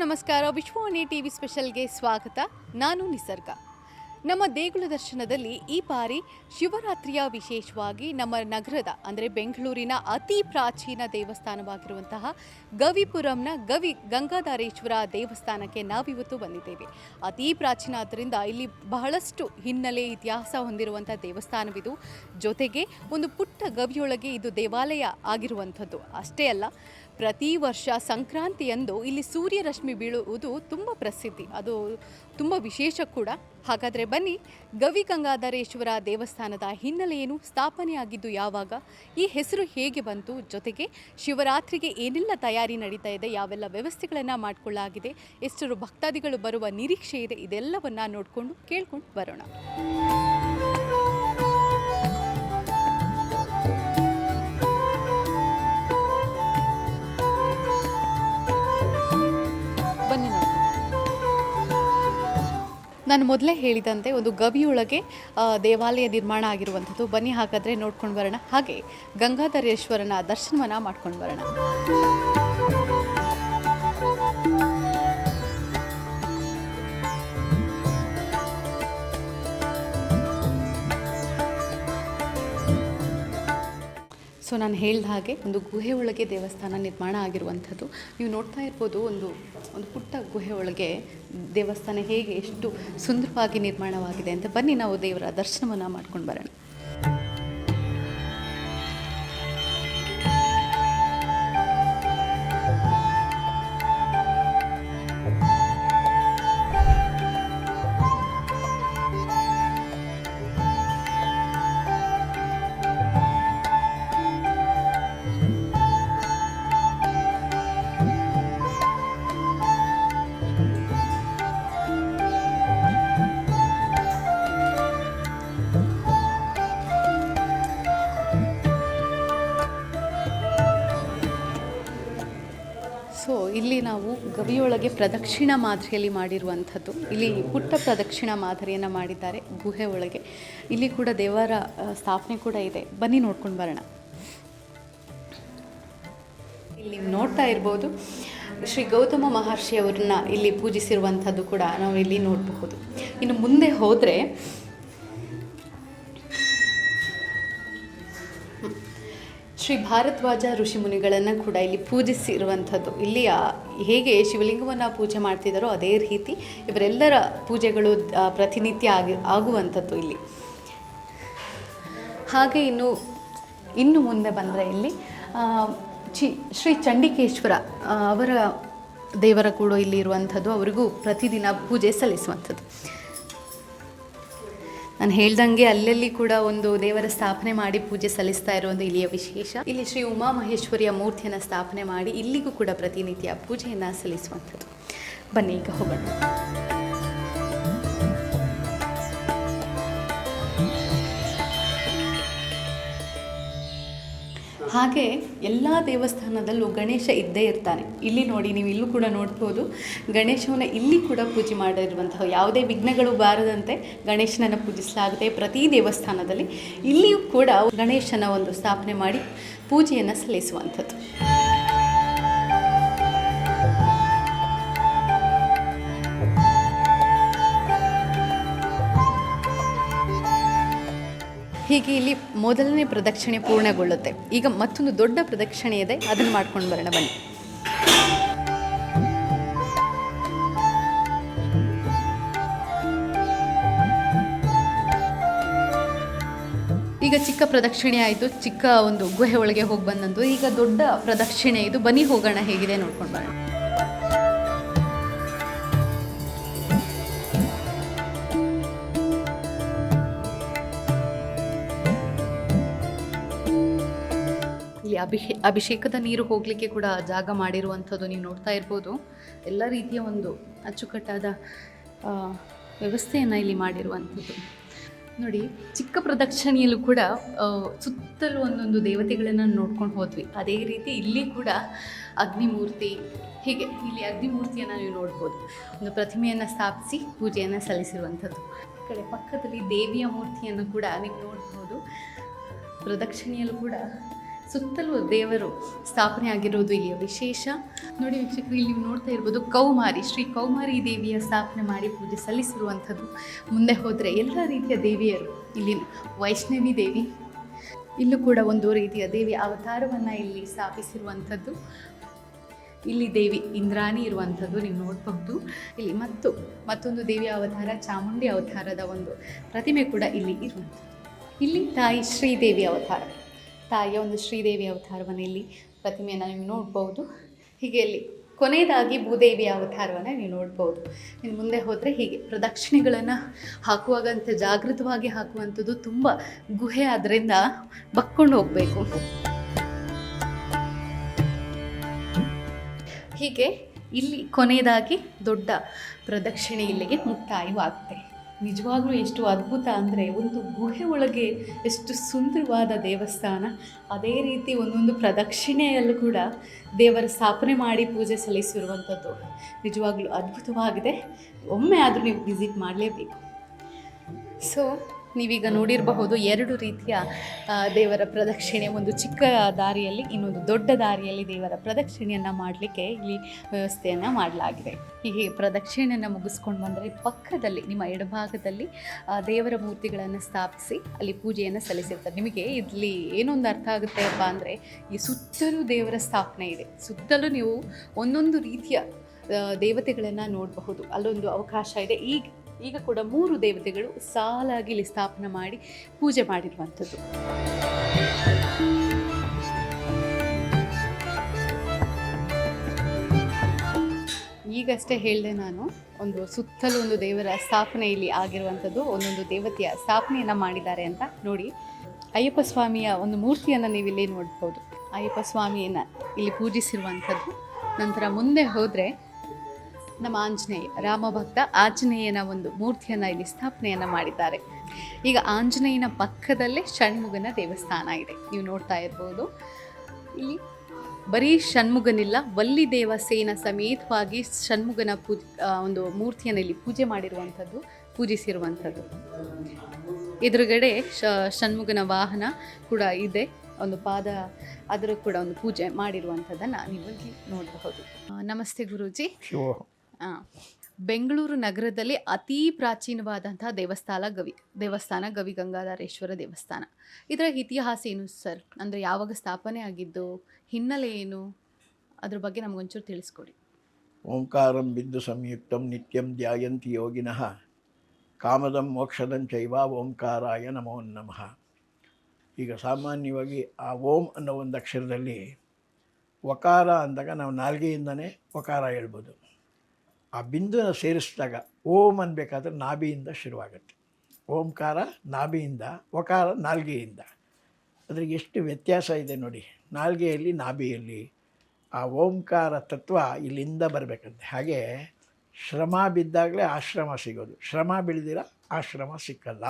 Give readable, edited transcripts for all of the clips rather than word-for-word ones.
ನಮಸ್ಕಾರ. ವಿಶ್ವವಾಣಿ ಟಿವಿ ಸ್ಪೆಷಲ್ಗೆ ಸ್ವಾಗತ. ನಾನು ನಿಸರ್ಗ. ನಮ್ಮ ದೇಗುಲ ದರ್ಶನದಲ್ಲಿ ಈ ಬಾರಿ ಶಿವರಾತ್ರಿಯ ವಿಶೇಷವಾಗಿ ನಮ್ಮ ನಗರದ ಅಂದರೆ ಬೆಂಗಳೂರಿನ ಅತಿ ಪ್ರಾಚೀನ ದೇವಸ್ಥಾನವಾಗಿರುವಂತಹ ಗವಿಪುರಂನ ಗಂಗಾಧರೇಶ್ವರ ದೇವಸ್ಥಾನಕ್ಕೆ ನಾವಿವತ್ತು ಬಂದಿದ್ದೇವೆ. ಅತಿ ಪ್ರಾಚೀನ ಆದ್ದರಿಂದ ಇಲ್ಲಿ ಬಹಳಷ್ಟು ಹಿನ್ನೆಲೆ ಇತಿಹಾಸ ಹೊಂದಿರುವಂಥ ದೇವಸ್ಥಾನವಿದು. ಜೊತೆಗೆ ಒಂದು ಪುಟ್ಟ ಗವಿಯೊಳಗೆ ಇದು ದೇವಾಲಯ ಆಗಿರುವಂಥದ್ದು. ಅಷ್ಟೇ ಅಲ್ಲ, ಪ್ರತಿ ವರ್ಷ ಸಂಕ್ರಾಂತಿಯಂದು ಇಲ್ಲಿ ಸೂರ್ಯರಶ್ಮಿ ಬೀಳುವುದು ತುಂಬ ಪ್ರಸಿದ್ಧಿ, ಅದು ತುಂಬ ವಿಶೇಷ ಕೂಡ. ಹಾಗಾದರೆ ಬನ್ನಿ, ಗಂಗಾಧರೇಶ್ವರ ದೇವಸ್ಥಾನದ ಹಿನ್ನೆಲೆ ಏನು, ಸ್ಥಾಪನೆಯಾಗಿದ್ದು ಯಾವಾಗ, ಈ ಹೆಸರು ಹೇಗೆ ಬಂತು, ಜೊತೆಗೆ ಶಿವರಾತ್ರಿಗೆ ಏನೆಲ್ಲ ತಯಾರಿ ನಡೀತಾ ಇದೆ, ಯಾವೆಲ್ಲ ವ್ಯವಸ್ಥೆಗಳನ್ನು ಮಾಡಿಕೊಳ್ಳಲಾಗಿದೆ, ಎಷ್ಟರು ಭಕ್ತಾದಿಗಳು ಬರುವ ನಿರೀಕ್ಷೆ ಇದೆ, ಇದೆಲ್ಲವನ್ನು ನೋಡಿಕೊಂಡು ಕೇಳ್ಕೊಂಡು ಬರೋಣ. ಬನ್ನಿ ನೋಡಿ. ನಾನು ಮೊದಲೇ ಹೇಳಿದಂತೆ ಒಂದು ಗವಿಯೊಳಗೆ ದೇವಾಲಯ ನಿರ್ಮಾಣ ಆಗಿರುವಂಥದ್ದು. ಬನ್ನಿ ಹಾಗಾದರೆ ನೋಡ್ಕೊಂಡು ಬರೋಣ, ಹಾಗೆ ಗಂಗಾಧರೇಶ್ವರನ ದರ್ಶನವನ್ನು ಮಾಡ್ಕೊಂಡು ಬರೋಣ. ಸೊ ನಾನು ಹೇಳಿದ ಹಾಗೆ ಒಂದು ಗುಹೆ ಒಳಗೆ ದೇವಸ್ಥಾನ ನಿರ್ಮಾಣ ಆಗಿರುವಂಥದ್ದು. ನೀವು ನೋಡ್ತಾ ಇರ್ಬೋದು, ಒಂದು ಪುಟ್ಟ ಗುಹೆ ಒಳಗೆ ದೇವಸ್ಥಾನ ಹೇಗೆ ಎಷ್ಟು ಸುಂದರವಾಗಿ ನಿರ್ಮಾಣವಾಗಿದೆ ಅಂತ. ಬನ್ನಿ ನಾವು ದೇವರ ದರ್ಶನವನ್ನು ಮಾಡ್ಕೊಂಡು ಬರೋಣ. ಸೊ ಇಲ್ಲಿ ನಾವು ಗವಿಯೊಳಗೆ ಪ್ರದಕ್ಷಿಣಾ ಮಾದರಿಯಲ್ಲಿ ಮಾಡಿರುವಂಥದ್ದು. ಇಲ್ಲಿ ಪುಟ್ಟ ಪ್ರದಕ್ಷಿಣಾ ಮಾದರಿಯನ್ನು ಮಾಡಿದ್ದಾರೆ ಗುಹೆ ಒಳಗೆ. ಇಲ್ಲಿ ಕೂಡ ದೇವರ ಸ್ಥಾಪನೆ ಕೂಡ ಇದೆ. ಬನ್ನಿ ನೋಡ್ಕೊಂಡು ಬರೋಣ. ಇಲ್ಲಿ ನೋಡ್ತಾ ಇರ್ಬೋದು, ಶ್ರೀ ಗೌತಮ ಮಹರ್ಷಿಯವರನ್ನ ಇಲ್ಲಿ ಪೂಜಿಸಿರುವಂಥದ್ದು ಕೂಡ ನಾವು ಇಲ್ಲಿ ನೋಡಬಹುದು. ಇನ್ನು ಮುಂದೆ ಹೋದರೆ ಶ್ರೀ ಭಾರದ್ವಾಜ ಋಷಿ ಮುನಿಗಳನ್ನು ಕೂಡ ಇಲ್ಲಿ ಪೂಜಿಸಿರುವಂಥದ್ದು. ಇಲ್ಲಿ ಹೇಗೆ ಶಿವಲಿಂಗವನ್ನು ಪೂಜೆ ಮಾಡ್ತಿದ್ದಾರೋ ಅದೇ ರೀತಿ ಇವರೆಲ್ಲರ ಪೂಜೆಗಳು ಪ್ರತಿನಿತ್ಯ ಆಗುವಂಥದ್ದು ಇಲ್ಲಿ. ಹಾಗೆ ಇನ್ನು ಮುಂದೆ ಬಂದರೆ ಇಲ್ಲಿ ಶ್ರೀ ಚಂಡಿಕೇಶ್ವರ ಅವರ ದೇವರ ಕೂಡ ಇಲ್ಲಿ ಇರುವಂಥದ್ದು. ಅವರಿಗೂ ಪ್ರತಿದಿನ ಪೂಜೆ ಸಲ್ಲಿಸುವಂಥದ್ದು. ನಾನು ಹೇಳ್ದಂಗೆ ಅಲ್ಲಲ್ಲಿ ಕೂಡ ಒಂದು ದೇವರ ಸ್ಥಾಪನೆ ಮಾಡಿ ಪೂಜೆ ಸಲ್ಲಿಸ್ತಾ ಇರುವಂಥ ಇಲ್ಲಿಯ ವಿಶೇಷ. ಇಲ್ಲಿ ಶ್ರೀ ಉಮಾ ಮಹೇಶ್ವರಿಯ ಮೂರ್ತಿಯನ್ನು ಸ್ಥಾಪನೆ ಮಾಡಿ ಇಲ್ಲಿಗೂ ಕೂಡ ಪ್ರತಿನಿತ್ಯ ಪೂಜೆಯನ್ನು ಸಲ್ಲಿಸುವಂಥದ್ದು. ಬನ್ನಿ ಈಗ ಹೋಗೋಣ. ಹಾಗೆ ಎಲ್ಲ ದೇವಸ್ಥಾನದಲ್ಲೂ ಗಣೇಶ ಇದ್ದೇ ಇರ್ತಾನೆ. ಇಲ್ಲಿ ನೋಡಿ, ನೀವು ಇಲ್ಲೂ ಕೂಡ ನೋಡ್ಬೋದು, ಗಣೇಶವನ್ನು ಇಲ್ಲಿ ಕೂಡ ಪೂಜೆ ಮಾಡಿರುವಂತಹ, ಯಾವುದೇ ವಿಘ್ನಗಳು ಬಾರದಂತೆ ಗಣೇಶನನ್ನು ಪೂಜಿಸಲಾಗುತ್ತೆ ಪ್ರತಿ ದೇವಸ್ಥಾನದಲ್ಲಿ. ಇಲ್ಲಿಯೂ ಕೂಡ ಗಣೇಶನ ಒಂದು ಸ್ಥಾಪನೆ ಮಾಡಿ ಪೂಜೆಯನ್ನು ಸಲ್ಲಿಸುವಂಥದ್ದು. ಹೀಗೆ ಇಲ್ಲಿ ಮೊದಲನೇ ಪ್ರದಕ್ಷಿಣೆ ಪೂರ್ಣಗೊಳ್ಳುತ್ತೆ. ಈಗ ಮತ್ತೊಂದು ದೊಡ್ಡ ಪ್ರದಕ್ಷಿಣೆ ಇದೆ, ಅದನ್ನು ಮಾಡ್ಕೊಂಡು ಬರೋಣ ಬನ್ನಿ. ಈಗ ಚಿಕ್ಕ ಪ್ರದಕ್ಷಿಣೆ ಆಯಿತು, ಚಿಕ್ಕ ಒಂದು ಗುಹೆ ಒಳಗೆ ಹೋಗಿ ಬಂದಂತು. ಈಗ ದೊಡ್ಡ ಪ್ರದಕ್ಷಿಣೆ ಇದು. ಬನ್ನಿ ಹೋಗೋಣ, ಹೇಗಿದೆ ನೋಡ್ಕೊಂಡು ಬರೋಣ. ಇಲ್ಲಿ ಅಭಿಷೇಕದ ನೀರು ಹೋಗಲಿಕ್ಕೆ ಕೂಡ ಜಾಗ ಮಾಡಿರುವಂಥದ್ದು ನೀವು ನೋಡ್ತಾ ಇರ್ಬೋದು. ಎಲ್ಲ ರೀತಿಯ ಒಂದು ಅಚ್ಚುಕಟ್ಟಾದ ವ್ಯವಸ್ಥೆಯನ್ನು ಇಲ್ಲಿ ಮಾಡಿರುವಂಥದ್ದು. ನೋಡಿ, ಚಿಕ್ಕ ಪ್ರದಕ್ಷಿಣೆಯಲ್ಲೂ ಕೂಡ ಸುತ್ತಲೂ ಒಂದೊಂದು ದೇವತೆಗಳನ್ನು ನೋಡ್ಕೊಂಡು ಹೋದ್ವಿ. ಅದೇ ರೀತಿ ಇಲ್ಲಿ ಕೂಡ ಅಗ್ನಿಮೂರ್ತಿ, ಹೀಗೆ ಇಲ್ಲಿ ಅಗ್ನಿಮೂರ್ತಿಯನ್ನು ನೀವು ನೋಡ್ಬೋದು. ಒಂದು ಪ್ರತಿಮೆಯನ್ನು ಸ್ಥಾಪಿಸಿ ಪೂಜೆಯನ್ನು ಸಲ್ಲಿಸಿರುವಂಥದ್ದು. ಈ ಕಡೆ ಪಕ್ಕದಲ್ಲಿ ದೇವಿಯ ಮೂರ್ತಿಯನ್ನು ಕೂಡ ನೀವು ನೋಡ್ಬೋದು. ಪ್ರದಕ್ಷಿಣೆಯಲ್ಲೂ ಕೂಡ ಸುತ್ತಲೂ ದೇವರು ಸ್ಥಾಪನೆ ಆಗಿರೋದು ಇಲ್ಲಿಯ ವಿಶೇಷ. ನೋಡಿ ವೀಕ್ಷಕರು, ಇಲ್ಲಿ ನೀವು ನೋಡ್ತಾ ಇರ್ಬೋದು ಕೌಮಾರಿ, ಶ್ರೀ ಕೌಮಾರಿ ದೇವಿಯ ಸ್ಥಾಪನೆ ಮಾಡಿ ಪೂಜೆ ಸಲ್ಲಿಸಿರುವಂಥದ್ದು. ಮುಂದೆ ಹೋದರೆ ಎಲ್ಲ ರೀತಿಯ ದೇವಿಯರು, ಇಲ್ಲಿ ವೈಷ್ಣವಿ ದೇವಿ, ಇಲ್ಲೂ ಕೂಡ ಒಂದು ರೀತಿಯ ದೇವಿ ಅವತಾರವನ್ನು ಇಲ್ಲಿ ಸ್ಥಾಪಿಸಿರುವಂಥದ್ದು. ಇಲ್ಲಿ ದೇವಿ ಇಂದ್ರಾಣಿ ಇರುವಂಥದ್ದು ನೀವು ನೋಡಬಹುದು. ಇಲ್ಲಿ ಮತ್ತೊಂದು ದೇವಿಯ ಅವತಾರ, ಚಾಮುಂಡಿ ಅವತಾರದ ಒಂದು ಪ್ರತಿಮೆ ಕೂಡ ಇಲ್ಲಿ ಇರುವಂಥದ್ದು. ಇಲ್ಲಿ ತಾಯಿ ಶ್ರೀದೇವಿ ಅವತಾರ, ತಾಯಿಯ ಒಂದು ಶ್ರೀದೇವಿ ಅವತಾರವನ್ನು ಇಲ್ಲಿ ಪ್ರತಿಮೆಯನ್ನು ನೀವು ನೋಡ್ಬೋದು. ಹೀಗೆ ಇಲ್ಲಿ ಕೊನೆಯದಾಗಿ ಭೂದೇವಿಯ ಅವತಾರವನ್ನು ನೀವು ನೋಡ್ಬೋದು. ಇನ್ನು ಮುಂದೆ ಹೋದರೆ ಹೀಗೆ ಪ್ರದಕ್ಷಿಣೆಗಳನ್ನು ಹಾಕುವಾಗಂತ ಜಾಗೃತವಾಗಿ ಹಾಕುವಂಥದ್ದು. ತುಂಬ ಗುಹೆ ಆದ್ದರಿಂದ ಬಕ್ಕೊಂಡು ಹೋಗಬೇಕು. ಹೀಗೆ ಇಲ್ಲಿ ಕೊನೆಯದಾಗಿ ದೊಡ್ಡ ಪ್ರದಕ್ಷಿಣೆ ಇಲ್ಲಿಗೆ ಮುಕ್ತಾಯವಾಗುತ್ತೆ. ನಿಜವಾಗ್ಲೂ ಎಷ್ಟು ಅದ್ಭುತ ಅಂದರೆ, ಒಂದು ಗುಹೆ ಒಳಗೆ ಎಷ್ಟು ಸುಂದರವಾದ ದೇವಸ್ಥಾನ, ಅದೇ ರೀತಿ ಒಂದೊಂದು ಪ್ರದಕ್ಷಿಣೆಯಲ್ಲೂ ಕೂಡ ದೇವರ ಸ್ಥಾಪನೆ ಮಾಡಿ ಪೂಜೆ ಸಲ್ಲಿಸಿರುವಂಥದ್ದು ನಿಜವಾಗ್ಲೂ ಅದ್ಭುತವಾಗಿದೆ. ಒಮ್ಮೆ ಆದರೂ ನೀವು ವಿಸಿಟ್ ಮಾಡಲೇಬೇಕು. ಸೊ ನೀವೀಗ ನೋಡಿರಬಹುದು 2 ರೀತಿಯ ದೇವರ ಪ್ರದಕ್ಷಿಣೆ, ಒಂದು ಚಿಕ್ಕ ದಾರಿಯಲ್ಲಿ, ಇನ್ನೊಂದು ದೊಡ್ಡ ದಾರಿಯಲ್ಲಿ ದೇವರ ಪ್ರದಕ್ಷಿಣೆಯನ್ನು ಮಾಡಲಿಕ್ಕೆ ಇಲ್ಲಿ ವ್ಯವಸ್ಥೆಯನ್ನು ಮಾಡಲಾಗಿದೆ. ಹೀಗೆ ಪ್ರದಕ್ಷಿಣೆಯನ್ನು ಮುಗಿಸ್ಕೊಂಡು ಬಂದರೆ ಪಕ್ಕದಲ್ಲಿ ನಿಮ್ಮ ಎಡಭಾಗದಲ್ಲಿ ದೇವರ ಮೂರ್ತಿಗಳನ್ನು ಸ್ಥಾಪಿಸಿ ಅಲ್ಲಿ ಪೂಜೆಯನ್ನು ಸಲ್ಲಿಸಿರ್ತಾರೆ. ನಿಮಗೆ ಇಲ್ಲಿ ಏನೊಂದು ಅರ್ಥ ಆಗುತ್ತೆ ಅಪ್ಪ ಅಂದರೆ, ಈ ಸುತ್ತಲೂ ದೇವರ ಸ್ಥಾಪನೆ ಇದೆ. ಸುತ್ತಲೂ ನೀವು ಒಂದೊಂದು ರೀತಿಯ ದೇವತೆಗಳನ್ನು ನೋಡಬಹುದು. ಅಲ್ಲೊಂದು ಅವಕಾಶ ಇದೆ. ಈಗ ಕೂಡ 3 ದೇವತೆಗಳು ಸಾಲಾಗಿ ಇಲ್ಲಿ ಸ್ಥಾಪನೆ ಮಾಡಿ ಪೂಜೆ ಮಾಡಿರುವಂಥದ್ದು. ಈಗಷ್ಟೇ ಹೇಳಿದೆ ನಾನು, ಒಂದು ಸುತ್ತಲೂ ಒಂದು ದೇವರ ಸ್ಥಾಪನೆ ಇಲ್ಲಿ ಆಗಿರುವಂಥದ್ದು, ಒಂದೊಂದು ದೇವತೆಯ ಸ್ಥಾಪನೆಯನ್ನು ಮಾಡಿದ್ದಾರೆ ಅಂತ. ನೋಡಿ, ಅಯ್ಯಪ್ಪ ಸ್ವಾಮಿಯ ಒಂದು ಮೂರ್ತಿಯನ್ನು ನೀವು ಇಲ್ಲಿ ನೋಡ್ಬೋದು. ಅಯ್ಯಪ್ಪ ಸ್ವಾಮಿಯನ್ನು ಇಲ್ಲಿ ಪೂಜಿಸಿರುವಂಥದ್ದು. ನಂತರ ಮುಂದೆ ಹೋದರೆ ನಮ್ಮ ಆಂಜನೇಯ, ರಾಮಭಕ್ತ ಆಂಜನೇಯನ ಒಂದು ಮೂರ್ತಿಯನ್ನು ಇಲ್ಲಿ ಸ್ಥಾಪನೆಯನ್ನು ಮಾಡಿದ್ದಾರೆ. ಈಗ ಆಂಜನೇಯನ ಪಕ್ಕದಲ್ಲೇ ಷಣ್ಮುಗನ ದೇವಸ್ಥಾನ ಇದೆ, ನೀವು ನೋಡ್ತಾ ಇರ್ಬೋದು. ಇಲ್ಲಿ ಬರೀ ಷಣ್ಮುಗನಿಲ್ಲ, ವಲ್ಲಿ ದೇವಸೇನ ಸಮೇತವಾಗಿ ಷಣ್ಮುಗನ ಒಂದು ಮೂರ್ತಿಯನ್ನು ಇಲ್ಲಿ ಪೂಜೆ ಮಾಡಿರುವಂಥದ್ದು, ಪೂಜಿಸಿರುವಂಥದ್ದು. ಎದುರುಗಡೆ ಷಣ್ಮುಗನ ವಾಹನ ಕೂಡ ಇದೆ, ಒಂದು ಪಾದ, ಅದರ ಕೂಡ ಒಂದು ಪೂಜೆ ಮಾಡಿರುವಂಥದ್ದನ್ನು ನೀವು ಇಲ್ಲಿ ನೋಡಬಹುದು. ನಮಸ್ತೆ ಗುರೂಜಿ. ಬೆಂಗಳೂರು ನಗರದಲ್ಲಿ ಅತಿ ಪ್ರಾಚೀನವಾದಂತಹ ದೇವಸ್ಥಾನ ಗವಿಗಂಗಾಧರೇಶ್ವರ ದೇವಸ್ಥಾನ. ಇದರ ಇತಿಹಾಸ ಏನು ಸರ್? ಅಂದರೆ ಯಾವಾಗ ಸ್ಥಾಪನೆ ಆಗಿದ್ದು, ಹಿನ್ನೆಲೆ ಏನು, ಅದ್ರ ಬಗ್ಗೆ ನಮಗೊಂಚೂರು ತಿಳಿಸ್ಕೊಡಿ. ಓಂಕಾರಂ ಬಿಂದು ಸಂಯುಕ್ತಂ ನಿತ್ಯಂ ಧ್ಯಾಯಂತಿ ಯೋಗಿನಃ ಕಾಮದಂ ಮೋಕ್ಷದಂ ಚೈವ ಓಂಕಾರಾಯ ನಮೋ ನಮಃ. ಈಗ ಸಾಮಾನ್ಯವಾಗಿ ಆ ಓಂ ಅನ್ನೋ ಒಂದು ಅಕ್ಷರದಲ್ಲಿ ವಕಾರ ಅಂದಾಗ ನಾವು ನಾಲ್ಗೆಯಿಂದನೇ ವಕಾರ ಹೇಳ್ಬೋದು. ಆ ಬಿಂದುನ ಸೇರಿಸಿದಾಗ ಓಂ ಅನ್ಬೇಕಾದ್ರೆ ನಾಭಿಯಿಂದ ಶುರುವಾಗುತ್ತೆ. ಓಂಕಾರ ನಾಭಿಯಿಂದ, ವಕಾರ ನಾಲ್ಗೆಯಿಂದ. ಅದ್ರಿಗೆ ಎಷ್ಟು ವ್ಯತ್ಯಾಸ ಇದೆ ನೋಡಿ. ನಾಲ್ಗೆಯಲ್ಲಿ, ನಾಭಿಯಲ್ಲಿ ಆ ಓಂಕಾರ ತತ್ವ ಇಲ್ಲಿಂದ ಬರಬೇಕಂತೆ. ಹಾಗೆ ಶ್ರಮ ಬಿದ್ದಾಗಲೇ ಆಶ್ರಮ ಸಿಗೋದು, ಶ್ರಮ ಬೆಳೆದಿರ ಆಶ್ರಮ ಸಿಕ್ಕಲ್ಲ.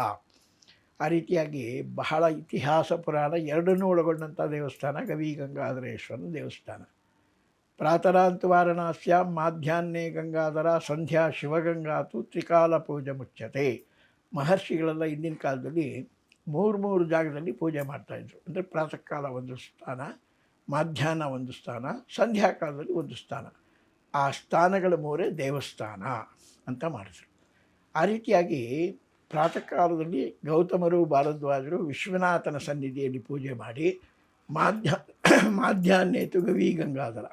ಆ ರೀತಿಯಾಗಿ ಬಹಳ ಇತಿಹಾಸ, ಪುರಾಣ ಎರಡನ್ನೂ ಒಳಗೊಂಡಂಥ ದೇವಸ್ಥಾನ ಗವಿಗಂಗಾಧರೇಶ್ವರನ ದೇವಸ್ಥಾನ. ಪ್ರಾತರಾಂತು ವಾರಣಾಸ್ಯಾಂ ಮಾಧ್ಯಾಹ್ನೇ ಗಂಗಾಧರ ಸಂಧ್ಯಾ ಶಿವಗಂಗಾತು ತ್ರಿಕಾಲ ಪೂಜೆ ಮುಚ್ಚತೆ. ಮಹರ್ಷಿಗಳೆಲ್ಲ ಹಿಂದಿನ ಕಾಲದಲ್ಲಿ 3 ಜಾಗದಲ್ಲಿ ಪೂಜೆ ಮಾಡ್ತಾಯಿದ್ರು. ಅಂದರೆ ಪ್ರಾತಃ ಕಾಲ ಒಂದು ಸ್ಥಾನ, ಮಾಧ್ಯಾಹ್ನ ಒಂದು ಸ್ಥಾನ, ಸಂಧ್ಯಾಕಾಲದಲ್ಲಿ ಒಂದು ಸ್ಥಾನ. ಆ ಸ್ಥಾನಗಳ 3 ದೇವಸ್ಥಾನ ಅಂತ ಮಾಡಿದ್ರು. ಆ ರೀತಿಯಾಗಿ ಪ್ರಾತಃ ಕಾಲದಲ್ಲಿ ಗೌತಮರು, ಭಾರದ್ವಾಜರು ವಿಶ್ವನಾಥನ ಸನ್ನಿಧಿಯಲ್ಲಿ ಪೂಜೆ ಮಾಡಿ, ಮಾಧ್ಯಾಹ್ನೇತು ಗವಿಗಂಗಾಧರ,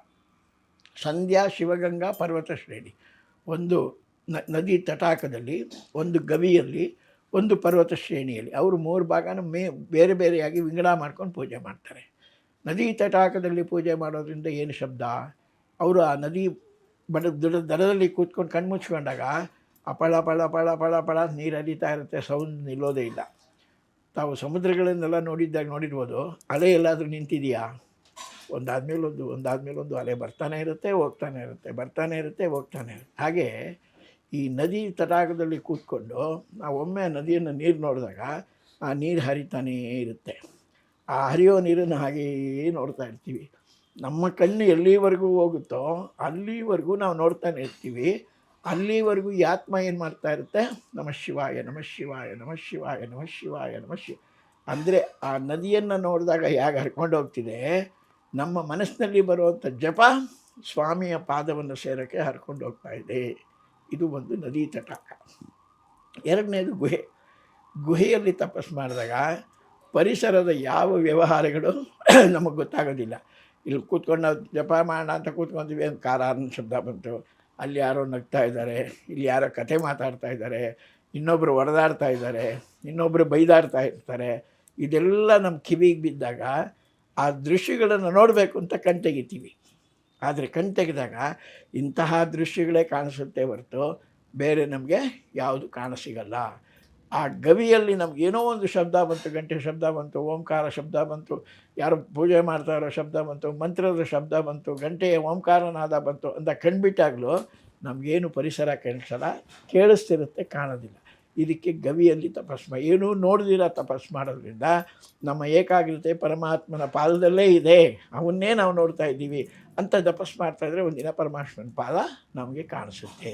ಸಂಧ್ಯಾ ಶಿವಗಂಗಾ ಪರ್ವತ ಶ್ರೇಣಿ, ಒಂದು ನದಿ ತಟಾಕದಲ್ಲಿ, ಒಂದು ಗವಿಯಲ್ಲಿ, ಒಂದು ಪರ್ವತ ಶ್ರೇಣಿಯಲ್ಲಿ ಅವರು 3 ಭಾಗನ ಬೇರೆ ಬೇರೆಯಾಗಿ ವಿಂಗಡ ಮಾಡ್ಕೊಂಡು ಪೂಜೆ ಮಾಡ್ತಾರೆ. ನದಿ ತಟಾಕದಲ್ಲಿ ಪೂಜೆ ಮಾಡೋದ್ರಿಂದ ಏನು ಶಬ್ದ? ಅವರು ಆ ನದಿ ದಡದಲ್ಲಿ ಕೂತ್ಕೊಂಡು ಕಣ್ಮುಚ್ಕೊಂಡಾಗ ಪಳ ಪಳ ಪಳ ಪಳ ಪಳ ನೀರು ಹರಿತಾ ಇರುತ್ತೆ, ಸೌಂಡ್ ನಿಲ್ಲೋದೇ ಇಲ್ಲ. ತಾವು ಸಮುದ್ರಗಳನ್ನೆಲ್ಲ ನೋಡಿರ್ಬೋದು, ಅಲೆ ಎಲ್ಲಾದರೂ ನಿಂತಿದೆಯಾ? ಒಂದಾದ್ಮೇಲೆ ಒಂದು ಅಲೆ ಬರ್ತಾನೆ ಇರುತ್ತೆ, ಹೋಗ್ತಾನೆ ಇರುತ್ತೆ. ಹಾಗೆ ಈ ನದಿ ತಟಾಕದಲ್ಲಿ ಕೂತ್ಕೊಂಡು ನಾವು ಒಮ್ಮೆ ನದಿಯನ್ನು ನೀರು ನೋಡಿದಾಗ ಆ ನೀರು ಹರಿತಾನೇ ಇರುತ್ತೆ. ಆ ಹರಿಯೋ ನೀರನ್ನು ಹಾಗೆಯೇ ನೋಡ್ತಾ ಇರ್ತೀವಿ. ನಮ್ಮ ಕಣ್ಣು ಎಲ್ಲಿವರೆಗೂ ಹೋಗುತ್ತೋ ಅಲ್ಲಿವರೆಗೂ ನಾವು ನೋಡ್ತಾನೆ ಇರ್ತೀವಿ. ಅಲ್ಲಿವರೆಗೂ ಈ ಆತ್ಮ ಏನು ಮಾಡ್ತಾ ಇರುತ್ತೆ? ನಮಃ ಶಿವಾಯ ನಮಃ ಶಿವಾಯ ನಮಃ ಶಿವಾಯ ನಮಃ ಶಿವಾಯ ನಮಃ ಶಿವ. ಅಂದರೆ ಆ ನದಿಯನ್ನು ನೋಡಿದಾಗ ಹೇಗೆ ಹರ್ಕೊಂಡು ಹೋಗ್ತಿದೆ, ನಮ್ಮ ಮನಸ್ಸಿನಲ್ಲಿ ಬರುವಂಥ ಜಪ ಸ್ವಾಮಿಯ ಪಾದವನ್ನು ಸೇರೋಕ್ಕೆ ಹರ್ಕೊಂಡು ಹೋಗ್ತಾ ಇದೆ. ಇದು ಒಂದು ನದಿ ತಟಾಕ. ಎರಡನೇದು ಗುಹೆಯಲ್ಲಿ ತಪಸ್ಸು ಮಾಡಿದಾಗ ಪರಿಸರದ ಯಾವ ವ್ಯವಹಾರಗಳು ನಮಗೆ ಗೊತ್ತಾಗೋದಿಲ್ಲ. ಇಲ್ಲಿ ಕೂತ್ಕೊಂಡು ನಾವು ಜಪ ಮಾಡೋಣ ಅಂತ ಕೂತ್ಕೊಂಡ್ವಿ, ಒಂದು ಕಾರ ಅನ್ನೋ ಶಬ್ದ ಬಂತು, ಅಲ್ಲಿ ಯಾರೋ ನಗ್ತಾ ಇದ್ದಾರೆ, ಇಲ್ಲಿ ಯಾರೋ ಕತೆ ಮಾತಾಡ್ತಾ ಇದ್ದಾರೆ, ಇನ್ನೊಬ್ಬರು ಹೊಡೆದಾಡ್ತಾ ಇದ್ದಾರೆ, ಇನ್ನೊಬ್ಬರು ಬೈದಾಡ್ತಾ ಇರ್ತಾರೆ. ಇದೆಲ್ಲ ನಮ್ಮ ಕಿವಿಗೆ ಬಿದ್ದಾಗ ಆ ದೃಶ್ಯಗಳನ್ನು ನೋಡಬೇಕು ಅಂತ ಕಣ್ತೆಗಿತೀವಿ. ಆದರೆ ಕಣ್ತೆಗೆದಾಗ ಇಂತಹ ದೃಶ್ಯಗಳೇ ಕಾಣಿಸುತ್ತೆ ಹೊರತು ಬೇರೆ ನಮಗೆ ಯಾವುದು ಕಾಣಸಿಗಲ್ಲ. ಆ ಗವಿಯಲ್ಲಿ ನಮಗೇನೋ ಒಂದು ಶಬ್ದ ಬಂತು, ಗಂಟೆ ಶಬ್ದ ಬಂತು, ಓಂಕಾರ ಶಬ್ದ ಬಂತು, ಯಾರು ಪೂಜೆ ಮಾಡ್ತಾ ಇರೋ ಶಬ್ದ ಬಂತು, ಮಂತ್ರದ ಶಬ್ದ ಬಂತು, ಗಂಟೆಯ ಓಂಕಾರನಾದ ಬಂತು ಅಂತ ಕಂಡುಬಿಟ್ಟಾಗಲೂ ನಮಗೇನು ಪರಿಸರ ಕಾಣಿಸಲ್ಲ, ಕೇಳಿಸ್ತಿರುತ್ತೆ, ಕಾಣೋದಿಲ್ಲ. ಇದಕ್ಕೆ ಗವಿಯಲ್ಲಿ ತಪಸ್ಸು ಏನೂ ನೋಡ್ದಿರ ತಪಸ್ಸು ಮಾಡೋದ್ರಿಂದ ನಮ್ಮ ಏಕಾಗ್ರತೆ ಪರಮಾತ್ಮನ ಪಾದದಲ್ಲೇ ಇದೆ, ಅವನ್ನೇ ನಾವು ನೋಡ್ತಾ ಇದ್ದೀವಿ ಅಂತ ತಪಸ್ಸು ಮಾಡ್ತಾಯಿದ್ರೆ ಒಂದಿನ ಪರಮಾತ್ಮನ ಪಾದ ನಮಗೆ ಕಾಣಿಸುತ್ತೆ.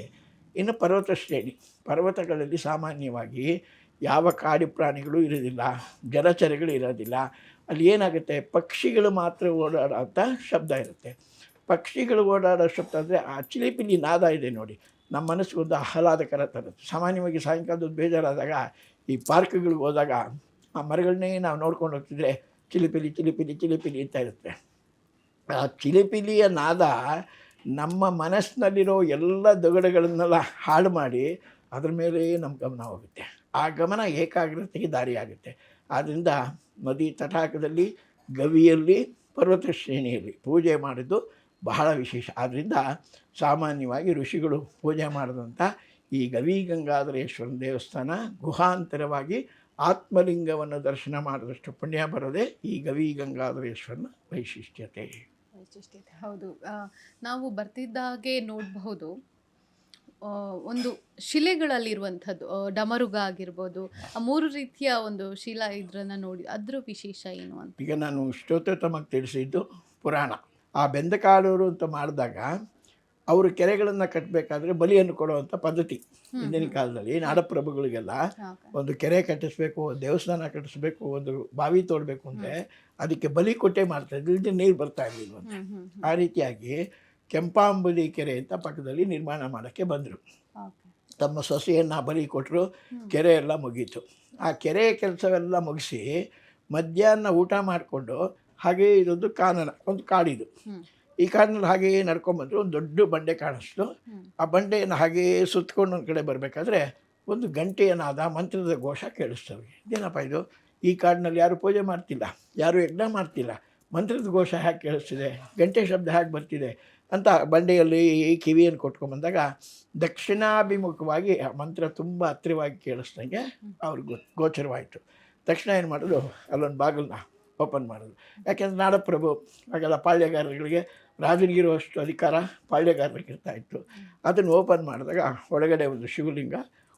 ಇನ್ನು ಪರ್ವತ ಶ್ರೇಣಿ, ಪರ್ವತಗಳಲ್ಲಿ ಸಾಮಾನ್ಯವಾಗಿ ಯಾವ ಕಾಡು ಪ್ರಾಣಿಗಳು ಇರೋದಿಲ್ಲ, ಜಲಚರಗಳು ಇರೋದಿಲ್ಲ. ಅಲ್ಲಿ ಏನಾಗುತ್ತೆ, ಪಕ್ಷಿಗಳು ಮಾತ್ರ ಓಡಾಡೋಂಥ ಶಬ್ದ ಇರುತ್ತೆ. ಪಕ್ಷಿಗಳು ಓಡಾಡೋ ಶಬ್ದ ಅಂದರೆ ಆ ಚಿಲಿಪಿಲಿ ನಾದ ಇದೆ ನೋಡಿ, ನಮ್ಮ ಮನಸ್ಸಿಗೊಂದು ಆಹ್ಲಾದಕರ ತರುತ್ತೆ. ಸಾಮಾನ್ಯವಾಗಿ ಸಾಯಂಕಾಲದ ಬೇಜಾರಾದಾಗ ಈ ಪಾರ್ಕ್ಗಳಿಗೆ ಹೋದಾಗ ಆ ಮರಗಳನ್ನೇ ನಾವು ನೋಡ್ಕೊಂಡು ಹೋಗ್ತಿದ್ರೆ ಚಿಲಿಪಿಲಿ ಚಿಲಿಪಿಲಿ ಚಿಲಿಪಿಲಿ ಅಂತ ಇರುತ್ತೆ. ಆ ಚಿಲಿಪಿಲಿಯ ನಾದ ನಮ್ಮ ಮನಸ್ಸಿನಲ್ಲಿರೋ ಎಲ್ಲ ದಗಡುಗಳನ್ನೆಲ್ಲ ಹಾಳು ಮಾಡಿ ಅದ್ರ ಮೇಲೆ ನಮ್ಮ ಗಮನ ಹೋಗುತ್ತೆ. ಆ ಗಮನ ಏಕಾಗ್ರತೆಗೆ ದಾರಿಯಾಗುತ್ತೆ. ಆದ್ದರಿಂದ ನದಿ ತಟಾಕದಲ್ಲಿ, ಗವಿಯಲ್ಲಿ, ಪರ್ವತ ಶ್ರೇಣಿಯಲ್ಲಿ ಪೂಜೆ ಮಾಡಿದ್ದು ಬಹಳ ವಿಶೇಷ. ಆದ್ದರಿಂದ ಸಾಮಾನ್ಯವಾಗಿ ಋಷಿಗಳು ಪೂಜೆ ಮಾಡಿದಂಥ ಈ ಗವಿ ಗಂಗಾಧರೇಶ್ವರನ ದೇವಸ್ಥಾನ ಗುಹಾಂತರವಾಗಿ ಆತ್ಮಲಿಂಗವನ್ನು ದರ್ಶನ ಮಾಡಿದಷ್ಟು ಪುಣ್ಯ ಬರೋದೇ ಈ ಗವಿ ಗಂಗಾಧರೇಶ್ವರನ ವೈಶಿಷ್ಟ್ಯತೆ. ಹೌದು, ನಾವು ಬರ್ತಿದ್ದಾಗೆ ನೋಡಬಹುದು ಒಂದು ಶಿಲೆಗಳಲ್ಲಿರುವಂಥದ್ದು ಡಮರುಗ ಆಗಿರ್ಬೋದು, ಆ 3 ರೀತಿಯ ಒಂದು ಶಿಲಾ ಇದನ್ನು ನೋಡಿ ಅದ್ರ ವಿಶೇಷ ಏನು ಅಂತ. ಈಗ ನಾನು ಇಷ್ಟೊತ್ತು ತಮಗೆ ತಿಳಿಸಿದ್ದು ಪುರಾಣ. ಆ ಬೆಂದಕಾಳೂರು ಅಂತ ಮಾಡಿದಾಗ ಅವರು ಕೆರೆಗಳನ್ನು ಕಟ್ಟಬೇಕಾದ್ರೆ ಬಲಿಯನ್ನು ಕೊಡುವಂಥ ಪದ್ಧತಿ ಹಿಂದಿನ ಕಾಲದಲ್ಲಿ. ನಾಡಪ್ರಭುಗಳಿಗೆಲ್ಲ ಒಂದು ಕೆರೆ ಕಟ್ಟಿಸ್ಬೇಕು, ದೇವಸ್ಥಾನ ಕಟ್ಟಿಸ್ಬೇಕು, ಒಂದು ಬಾವಿ ತೋಡಬೇಕು ಅಂದರೆ ಅದಕ್ಕೆ ಬಲಿ ಕೊಟ್ಟೆ ಮಾಡ್ತಾಯಿದ್ರು, ಇಲ್ಲದೆ ನೀರು ಬರ್ತಾ ಇರಲಿಲ್ಲ. ಆ ರೀತಿಯಾಗಿ ಕೆಂಪಾಂಬುದಿ ಕೆರೆ ಅಂತ ಪಕ್ಕದಲ್ಲಿ ನಿರ್ಮಾಣ ಮಾಡೋಕ್ಕೆ ಬಂದರು. ತಮ್ಮ ಸೊಸೆಯನ್ನು ಬಲಿ ಕೊಟ್ಟರು, ಕೆರೆ ಎಲ್ಲ ಮುಗೀತು. ಆ ಕೆರೆ ಕೆಲಸವೆಲ್ಲ ಮುಗಿಸಿ ಮಧ್ಯಾಹ್ನ ಊಟ ಮಾಡಿಕೊಂಡು ಹಾಗೇ ಇದೊಂದು ಕಾನನ, ಒಂದು ಕಾಡಿದು. ಈ ಕಾಡಿನಲ್ಲಿ ಹಾಗೆಯೇ ನಡ್ಕೊಂಬಂದರು. ಒಂದು ದೊಡ್ಡ ಬಂಡೆ ಕಾಣಿಸ್ತು. ಆ ಬಂಡೆಯನ್ನು ಹಾಗೆಯೇ ಸುತ್ತಕೊಂಡು ಒಂದು ಕಡೆ ಬರಬೇಕಾದ್ರೆ ಒಂದು ಗಂಟೆಯ ನಾದ, ಮಂತ್ರದ ಘೋಷ ಕೇಳಿಸ್ತವೆ. ಇದೇನಪ್ಪ ಇದು, ಈ ಕಾಡಿನಲ್ಲಿ ಯಾರು ಪೂಜೆ ಮಾಡ್ತಿಲ್ಲ, ಯಾರು ಯಜ್ಞ ಮಾಡ್ತಿಲ್ಲ, ಮಂತ್ರದ ಘೋಷ ಹೇಗೆ ಕೇಳಿಸ್ತಿದೆ, ಗಂಟೆ ಶಬ್ದ ಹೇಗೆ ಬರ್ತಿದೆ ಅಂತ ಬಂಡೆಯಲ್ಲಿ ಕಿವಿಯನ್ನು ಕೊಟ್ಕೊಂಬಂದಾಗ ದಕ್ಷಿಣಾಭಿಮುಖವಾಗಿ ಆ ಮಂತ್ರ ತುಂಬ ಹತ್ತಿರವಾಗಿ ಕೇಳಿಸ್ದಂಗೆ ಅವ್ರಿಗೆ ಗೋಚರವಾಯಿತು. ತಕ್ಷಣ ಏನು ಮಾಡೋದು, ಅಲ್ಲೊಂದು ಬಾಗಿಲನ್ನ ಓಪನ್ ಮಾಡೋದು. ಯಾಕೆಂದರೆ ನಾಡಪ್ರಭು ಹಾಗೆಲ್ಲ ಪಾಳ್ಯಗಾರರಿಗೆ ರಾಜನಿಗಿರುವಷ್ಟು ಅಧಿಕಾರ ಪಾಳ್ಯಗಾರರಿಗೆ ಇರ್ತಾಯಿತ್ತು. ಅದನ್ನು ಓಪನ್ ಮಾಡಿದಾಗ ಒಳಗಡೆ ಒಂದು ಶಿವಲಿಂಗ,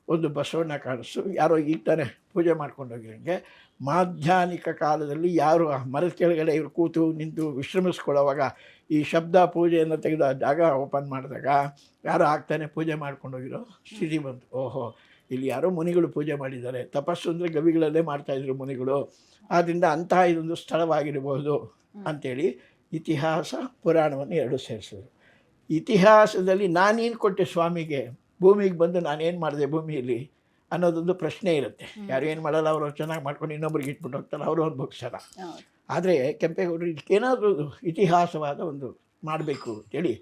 ಒಂದು ಬಸವಣ್ಣ ಕಾಣಿಸ್ತು. ಯಾರೋ ಈಗ ತಾನೇ ಪೂಜೆ ಮಾಡ್ಕೊಂಡು ಹೋಗಿರಂಗೆ ಮಾಧ್ಯಾಹ್ನಿಕ ಕಾಲದಲ್ಲಿ ಯಾರು ಆ ಮರದ ಕೆಳಗಡೆ ಇವರು ಕೂತು ನಿಂತು ವಿಶ್ರಮಿಸ್ಕೊಳ್ಳೋವಾಗ ಈ ಶಬ್ದ ಪೂಜೆಯನ್ನು ತೆಗೆದು ಆ ಜಾಗ ಓಪನ್ ಮಾಡಿದಾಗ ಯಾರೋ ಆಗ್ತಾನೆ ಪೂಜೆ ಮಾಡ್ಕೊಂಡು ಹೋಗಿರೋ ಸ್ಥಿತಿ ಬಂತು. ಓಹೋ, ಇಲ್ಲಿ ಯಾರೋ ಮುನಿಗಳು ಪೂಜೆ ಮಾಡಿದ್ದಾರೆ. ತಪಸ್ಸು ಅಂದರೆ ಗವಿಗಳಲ್ಲೇ ಮಾಡ್ತಾಯಿದ್ರು ಮುನಿಗಳು. ಆದ್ದರಿಂದ ಅಂತಹ ಇದೊಂದು ಸ್ಥಳವಾಗಿರಬಹುದು ಅಂಥೇಳಿ ಇತಿಹಾಸ ಪುರಾಣವನ್ನು ಎರಡು ಸೇರಿಸಿದ್ರು. ಇತಿಹಾಸದಲ್ಲಿ ನಾನೇನು ಕೊಟ್ಟೆ ಸ್ವಾಮಿಗೆ, ಭೂಮಿಗೆ ಬಂದು ನಾನೇನು ಮಾಡಿದೆ ಭೂಮಿಯಲ್ಲಿ ಅನ್ನೋದೊಂದು ಪ್ರಶ್ನೆ ಇರುತ್ತೆ. ಯಾರು ಏನು ಮಾಡಲ್ಲ, ಅವರು ಚೆನ್ನಾಗಿ ಮಾಡ್ಕೊಂಡು ಇನ್ನೊಬ್ರಿಗೆ ಇಟ್ಬಿಟ್ಟು ಹೋಗ್ತಾರೆ, ಅವರು ಅನುಭವಿಸಲ್ಲ. ಆದರೆ ಕೆಂಪೇಗೌಡರು ಇದಕ್ಕೇನಾದರೂ ಇತಿಹಾಸವಾದ ಒಂದು ಮಾಡಬೇಕು ಅಂತೇಳಿ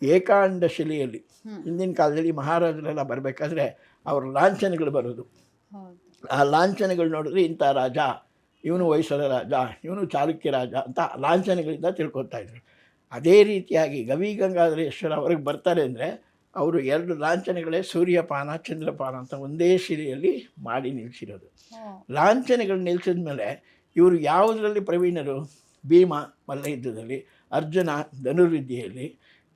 ಏಕಾಂಡ ಶಿಲೆಯಲ್ಲಿ ಹಿಂದಿನ ಕಾಲದಲ್ಲಿ ಮಹಾರಾಜರೆಲ್ಲ ಬರಬೇಕಾದ್ರೆ ಅವ್ರ ಲಾಂಛನಗಳು ಬರೋದು. ಆ ಲಾಂಛನಗಳು ನೋಡಿದ್ರೆ ಇಂಥ ರಾಜ, ಇವನು ಹೊಯ್ಸಳ ರಾಜ, ಇವನು ಚಾಲುಕ್ಯ ರಾಜ ಅಂತ ಲಾಂಛನಗಳಿಂದ ತಿಳ್ಕೊತಾ ಇದ್ರು. ಅದೇ ರೀತಿಯಾಗಿ ಗವಿ ಗಂಗಾಧರೇಶ್ವರ ಅವ್ರಿಗೆ ಬರ್ತಾರೆ ಅಂದರೆ ಅವರು 2 ಲಾಂಛನಗಳೇ ಸೂರ್ಯಪಾನ ಚಂದ್ರಪಾನ ಅಂತ ಒಂದೇ ಶಿಲೆಯಲ್ಲಿ ಮಾಡಿ ನಿಲ್ಲಿಸಿರೋದು. ಲಾಂಛನಗಳು ನಿಲ್ಲಿಸಿದ ಮೇಲೆ ಇವರು ಯಾವುದರಲ್ಲಿ ಪ್ರವೀಣರು, ಭೀಮ ಮಲ್ಲ ಯುದ್ಧದಲ್ಲಿ, ಅರ್ಜುನ ಧನುರ್ವಿದ್ಯೆಯಲ್ಲಿ,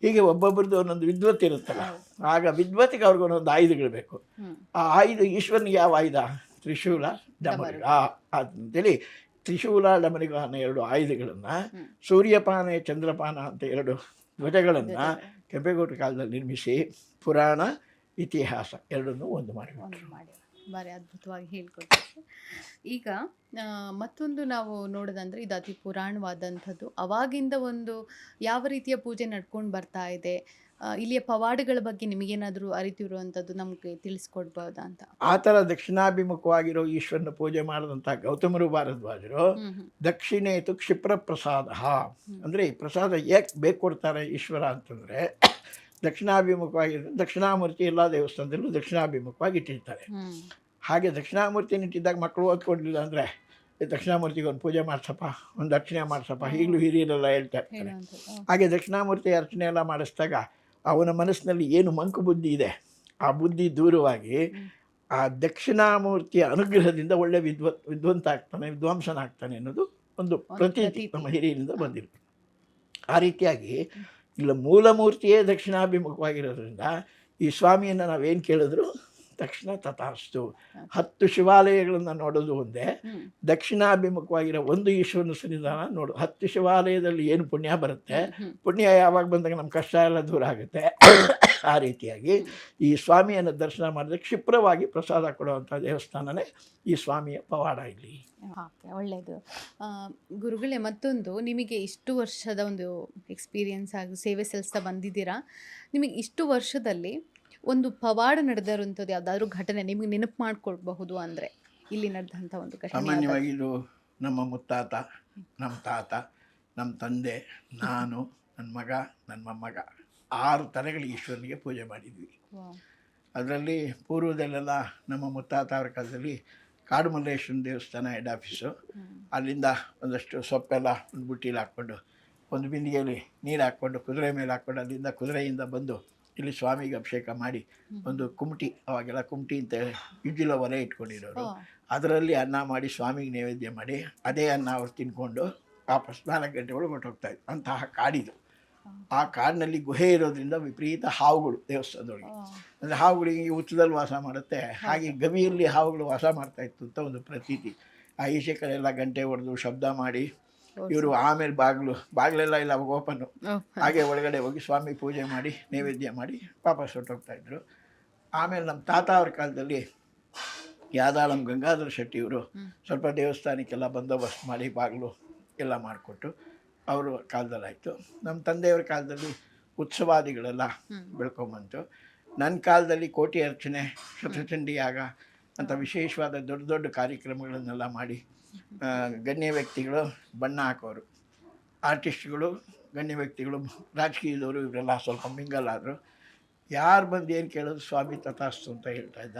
ಹೀಗೆ ಒಬ್ಬೊಬ್ಬರದ್ದು ಒಂದೊಂದು ವಿದ್ವತ್ ಇರುತ್ತಲ್ಲ. ಆಗ ವಿದ್ವತ್ತಿಗೆ ಅವ್ರಿಗೊಂದೊಂದು ಆಯುಧಗಳು ಬೇಕು. ಆ ಆಯುಧ ಈಶ್ವರನಿಗೆ ಯಾವ ಆಯುಧ, ತ್ರಿಶೂಲ ಡಮರುಗ ಅಂತೇಳಿ ತ್ರಿಶೂಲ ಡಮರುಗ ಅನ್ನೋ 2 ಆಯುಧಗಳನ್ನು, ಸೂರ್ಯಪಾನ ಚಂದ್ರಪಾನ ಅಂತ 2 ಧ್ವಜಗಳನ್ನು ಕೆಂಪೇಗೌಡರ ಕಾಲದಲ್ಲಿ ನಿರ್ಮಿಸಿ ಪುರಾಣ ಇತಿಹಾಸ ಎರಡನ್ನೂ ಒಂದು ಮಾಡಿಬಿಟ್ರು. ಭಾರಿ ಅದ್ಭುತವಾಗಿ ಹೇಳ್ಕೊಟ್ಟಿದ್ದೆ. ಈಗ ಮತ್ತೊಂದು ನಾವು ನೋಡೋದಂದ್ರೆ ಇದು ಅತಿ ಪುರಾಣವಾದಂಥದ್ದು. ಅವಾಗಿಂದ ಒಂದು ಯಾವ ರೀತಿಯ ಪೂಜೆ ನಡ್ಕೊಂಡು ಬರ್ತಾ ಇದೆ, ಇಲ್ಲಿಯ ಪವಾಡಗಳ ಬಗ್ಗೆ ನಿಮಗೇನಾದರೂ ಅರಿತಿರುವಂಥದ್ದು ನಮಗೆ ತಿಳಿಸ್ಕೊಡ್ಬೋದಾ ಅಂತ? ಆ ಥರ ದಕ್ಷಿಣಾಭಿಮುಖವಾಗಿರೋ ಈಶ್ವರನ ಪೂಜೆ ಮಾಡಿದಂಥ ಗೌತಮರು ಭಾರದ್ವಾಜರು ದಕ್ಷಿಣೇತು ಕ್ಷಿಪ್ರ ಪ್ರಸಾದ ಅಂದರೆ ಈ ಪ್ರಸಾದ ಯಾಕೆ ಬೇಕು ಕೊಡ್ತಾರೆ ಈಶ್ವರ ಅಂತಂದರೆ ದಕ್ಷಿಣಾಭಿಮುಖವಾಗಿ ದಕ್ಷಿಣಾಮೂರ್ತಿ ಎಲ್ಲ ದೇವಸ್ಥಾನದಲ್ಲೂ ದಕ್ಷಿಣಾಭಿಮುಖವಾಗಿ ಇಟ್ಟಿರ್ತಾರೆ. ಹಾಗೆ ದಕ್ಷಿಣಾಮೂರ್ತಿನ ಇಟ್ಟಿದ್ದಾಗ ಮಕ್ಕಳು ಓದ್ಕೊಂಡಿಲ್ಲ ಅಂದರೆ ದಕ್ಷಿಣಾಮೂರ್ತಿಗೆ ಒಂದು ಪೂಜೆ ಮಾಡಿಸಪ್ಪ, ಒಂದು ಅರ್ಚನೆ ಮಾಡಿಸಪ್ಪ, ಈಗಲೂ ಹಿರಿಯರೆಲ್ಲ ಹೇಳ್ತಾ ಇರ್ತಾರೆ. ಹಾಗೆ ದಕ್ಷಿಣಾಮೂರ್ತಿ ಅರ್ಚನೆ ಎಲ್ಲ ಮಾಡಿಸಿದಾಗ ಅವನ ಮನಸ್ಸಿನಲ್ಲಿ ಏನು ಮಂಕು ಬುದ್ಧಿ ಇದೆ ಆ ಬುದ್ಧಿ ದೂರವಾಗಿ ಆ ದಕ್ಷಿಣಾಮೂರ್ತಿಯ ಅನುಗ್ರಹದಿಂದ ಒಳ್ಳೆ ವಿದ್ವಾಂಸನಾಗ್ತಾನೆ ಅನ್ನೋದು ಒಂದು ಪ್ರತೀತಿ ನಮ್ಮ ಹಿರಿಯರಿಂದ ಬಂದಿರುತ್ತೆ. ಆ ರೀತಿಯಾಗಿ ಇಲ್ಲ ಮೂಲಮೂರ್ತಿಯೇ ದಕ್ಷಿಣಾಭಿಮುಖವಾಗಿರೋದ್ರಿಂದ ಈ ಸ್ವಾಮಿಯನ್ನು ನಾವೇನು ಕೇಳಿದ್ರು ತಕ್ಷಣ ತಥಾಸ್ತು. 10 ಶಿವಾಲಯಗಳನ್ನು ನೋಡೋದು ಒಂದೇ, ದಕ್ಷಿಣಾಭಿಮುಖವಾಗಿರೋ ಒಂದು ಈಶ್ವರನ ಸನ್ನಿಧಾನ ನೋಡು. 10 ಶಿವಾಲಯದಲ್ಲಿ ಏನು ಪುಣ್ಯ ಬರುತ್ತೆ, ಪುಣ್ಯ ಯಾವಾಗ ಬಂದಾಗ ನಮ್ಮ ಕಷ್ಟ ಎಲ್ಲ ದೂರ ಆಗುತ್ತೆ. ಆ ರೀತಿಯಾಗಿ ಈ ಸ್ವಾಮಿಯನ್ನು ದರ್ಶನ ಮಾಡಿದ್ರೆ ಕ್ಷಿಪ್ರವಾಗಿ ಪ್ರಸಾದ ಕೊಡುವಂಥ ದೇವಸ್ಥಾನನೇ ಈ ಸ್ವಾಮಿಯ ಪವಾಡ ಇಲ್ಲಿ. ಒಳ್ಳೆಯದು ಗುರುಗಳೇ. ಮತ್ತೊಂದು, ನಿಮಗೆ ಇಷ್ಟು ವರ್ಷದ ಒಂದು ಎಕ್ಸ್ಪೀರಿಯನ್ಸ್ ಆಗಿ ಸೇವೆ ಸಲ್ಲಿಸ್ತಾ ಬಂದಿದ್ದೀರಾ, ನಿಮಗೆ ಇಷ್ಟು ವರ್ಷದಲ್ಲಿ ಒಂದು ಪವಾಡ ನಡೆದಿರುವಂಥದ್ದು ಯಾವುದಾದ್ರೂ ಘಟನೆ ನಿಮಗೆ ನೆನಪು ಮಾಡಿಕೊಡ್ಬಹುದು ಅಂದರೆ ಇಲ್ಲಿ ನಡೆದಂಥ ಒಂದು ಘಟನೆ? ಸಾಮಾನ್ಯವಾಗಿ ಇದು ನಮ್ಮ ಮುತ್ತಾತ, ನಮ್ಮ ತಾತ, ನಮ್ಮ ತಂದೆ, ನಾನು, ನನ್ನ ಮಗ, ನನ್ನ ಮೊಮ್ಮಗ 6 ತಲೆಗಳಿಗೆ ಈಶ್ವರನಿಗೆ ಪೂಜೆ ಮಾಡಿದ್ವಿ. ಅದರಲ್ಲಿ ಪೂರ್ವದಲ್ಲೆಲ್ಲ ನಮ್ಮ ಮುತ್ತಾತ ಅವರ ಕಾಲದಲ್ಲಿ ಕಾಡು ಮಲ್ಲೇಶ್ವರನ ದೇವಸ್ಥಾನ ಹೆಡ್ ಆಫೀಸು, ಅಲ್ಲಿಂದ ಒಂದಷ್ಟು ಸೊಪ್ಪೆಲ್ಲ ಒಂದು ಬುಟ್ಟಿಲಿ ಹಾಕ್ಕೊಂಡು ಒಂದು ಬಿಂದಿಗೆಯಲ್ಲಿ ನೀರು ಹಾಕ್ಕೊಂಡು ಕುದುರೆ ಮೇಲೆ ಹಾಕ್ಕೊಂಡು ಅಲ್ಲಿಂದ ಕುದುರೆಯಿಂದ ಬಂದು ಇಲ್ಲಿ ಸ್ವಾಮಿಗೆ ಅಭಿಷೇಕ ಮಾಡಿ ಒಂದು ಕುಮಟಿ, ಅವಾಗೆಲ್ಲ ಕುಮಟಿ ಅಂತ ಇಜ್ಜಿಲ ಒಲೆ ಇಟ್ಕೊಂಡಿರೋರು, ಅದರಲ್ಲಿ ಅನ್ನ ಮಾಡಿ ಸ್ವಾಮಿಗೆ ನೈವೇದ್ಯ ಮಾಡಿ ಅದೇ ಅನ್ನ ಅವ್ರು ತಿನ್ಕೊಂಡು ವಾಪಸ್ 4 ಗಂಟೆ ಒಳಗೆ ಹೊರಟೋಗ್ತಾಯಿದ್ರು. ಅಂತಹ ಕಾಡಿದು. ಆ ಕಾಡಿನಲ್ಲಿ ಗುಹೆ ಇರೋದ್ರಿಂದ ವಿಪರೀತ ಹಾವುಗಳು ದೇವಸ್ಥಾನದೊಳಗೆ, ಅಂದರೆ ಹಾವುಗಳಿಗೆ ಉಚ್ಚದಲ್ಲಿ ವಾಸ ಮಾಡುತ್ತೆ, ಹಾಗೆ ಗವಿಯಲ್ಲಿ ಹಾವುಗಳು ವಾಸ ಮಾಡ್ತಾಯಿತ್ತು ಅಂತ ಒಂದು ಪ್ರತೀತಿ. ಆ ಈಚೆ ಕಡೆ ಎಲ್ಲ ಗಂಟೆ ಹೊಡೆದು ಶಬ್ದ ಮಾಡಿ ಇವರು ಆಮೇಲೆ ಬಾಗಿಲೆಲ್ಲ ಇಲ್ಲ ಅವಾಗ ಓಪನ್ನು, ಹಾಗೆ ಒಳಗಡೆ ಹೋಗಿ ಸ್ವಾಮಿ ಪೂಜೆ ಮಾಡಿ ನೈವೇದ್ಯ ಮಾಡಿ ವಾಪಸ್ ಹೊರಟೋಗ್ತಾಯಿದ್ರು. ಆಮೇಲೆ ನಮ್ಮ ತಾತ ಅವ್ರ ಕಾಲದಲ್ಲಿ ಯಾದಾಳಂ ಗಂಗಾಧರ ಶೆಟ್ಟಿಯವರು ಸ್ವಲ್ಪ ದೇವಸ್ಥಾನಕ್ಕೆಲ್ಲ ಬಂದೋಬಸ್ತ್ ಮಾಡಿ ಬಾಗಿಲು ಎಲ್ಲ ಮಾಡಿಕೊಟ್ಟು ಅವರು ಕಾಲದಲ್ಲಾಯಿತು. ನಮ್ಮ ತಂದೆಯವ್ರ ಕಾಲದಲ್ಲಿ ಉತ್ಸವಾದಿಗಳೆಲ್ಲ ಬೆಳ್ಕೊಂಬಂತು. ನನ್ನ ಕಾಲದಲ್ಲಿ ಕೋಟಿ ಅರ್ಚನೆ, ಶತಚಂಡಿ ಯಾಗ ಅಂತ ವಿಶೇಷವಾದ ದೊಡ್ಡ ದೊಡ್ಡ ಕಾರ್ಯಕ್ರಮಗಳನ್ನೆಲ್ಲ ಮಾಡಿ ಗಣ್ಯ ವ್ಯಕ್ತಿಗಳು ಬಣ್ಣ ಹಾಕೋರು, ಆರ್ಟಿಸ್ಟ್ಗಳು, ಗಣ್ಯ ವ್ಯಕ್ತಿಗಳು, ರಾಜಕೀಯದವರು ಇವರೆಲ್ಲ ಸ್ವಲ್ಪ ಮಿಂಗಲ್ ಆದರು. ಯಾರು ಬಂದು ಏನು ಕೇಳೋದು ಸ್ವಾಮಿ ತಥಾಸ್ತು ಅಂತ ಹೇಳ್ತಾ ಇದ್ದ.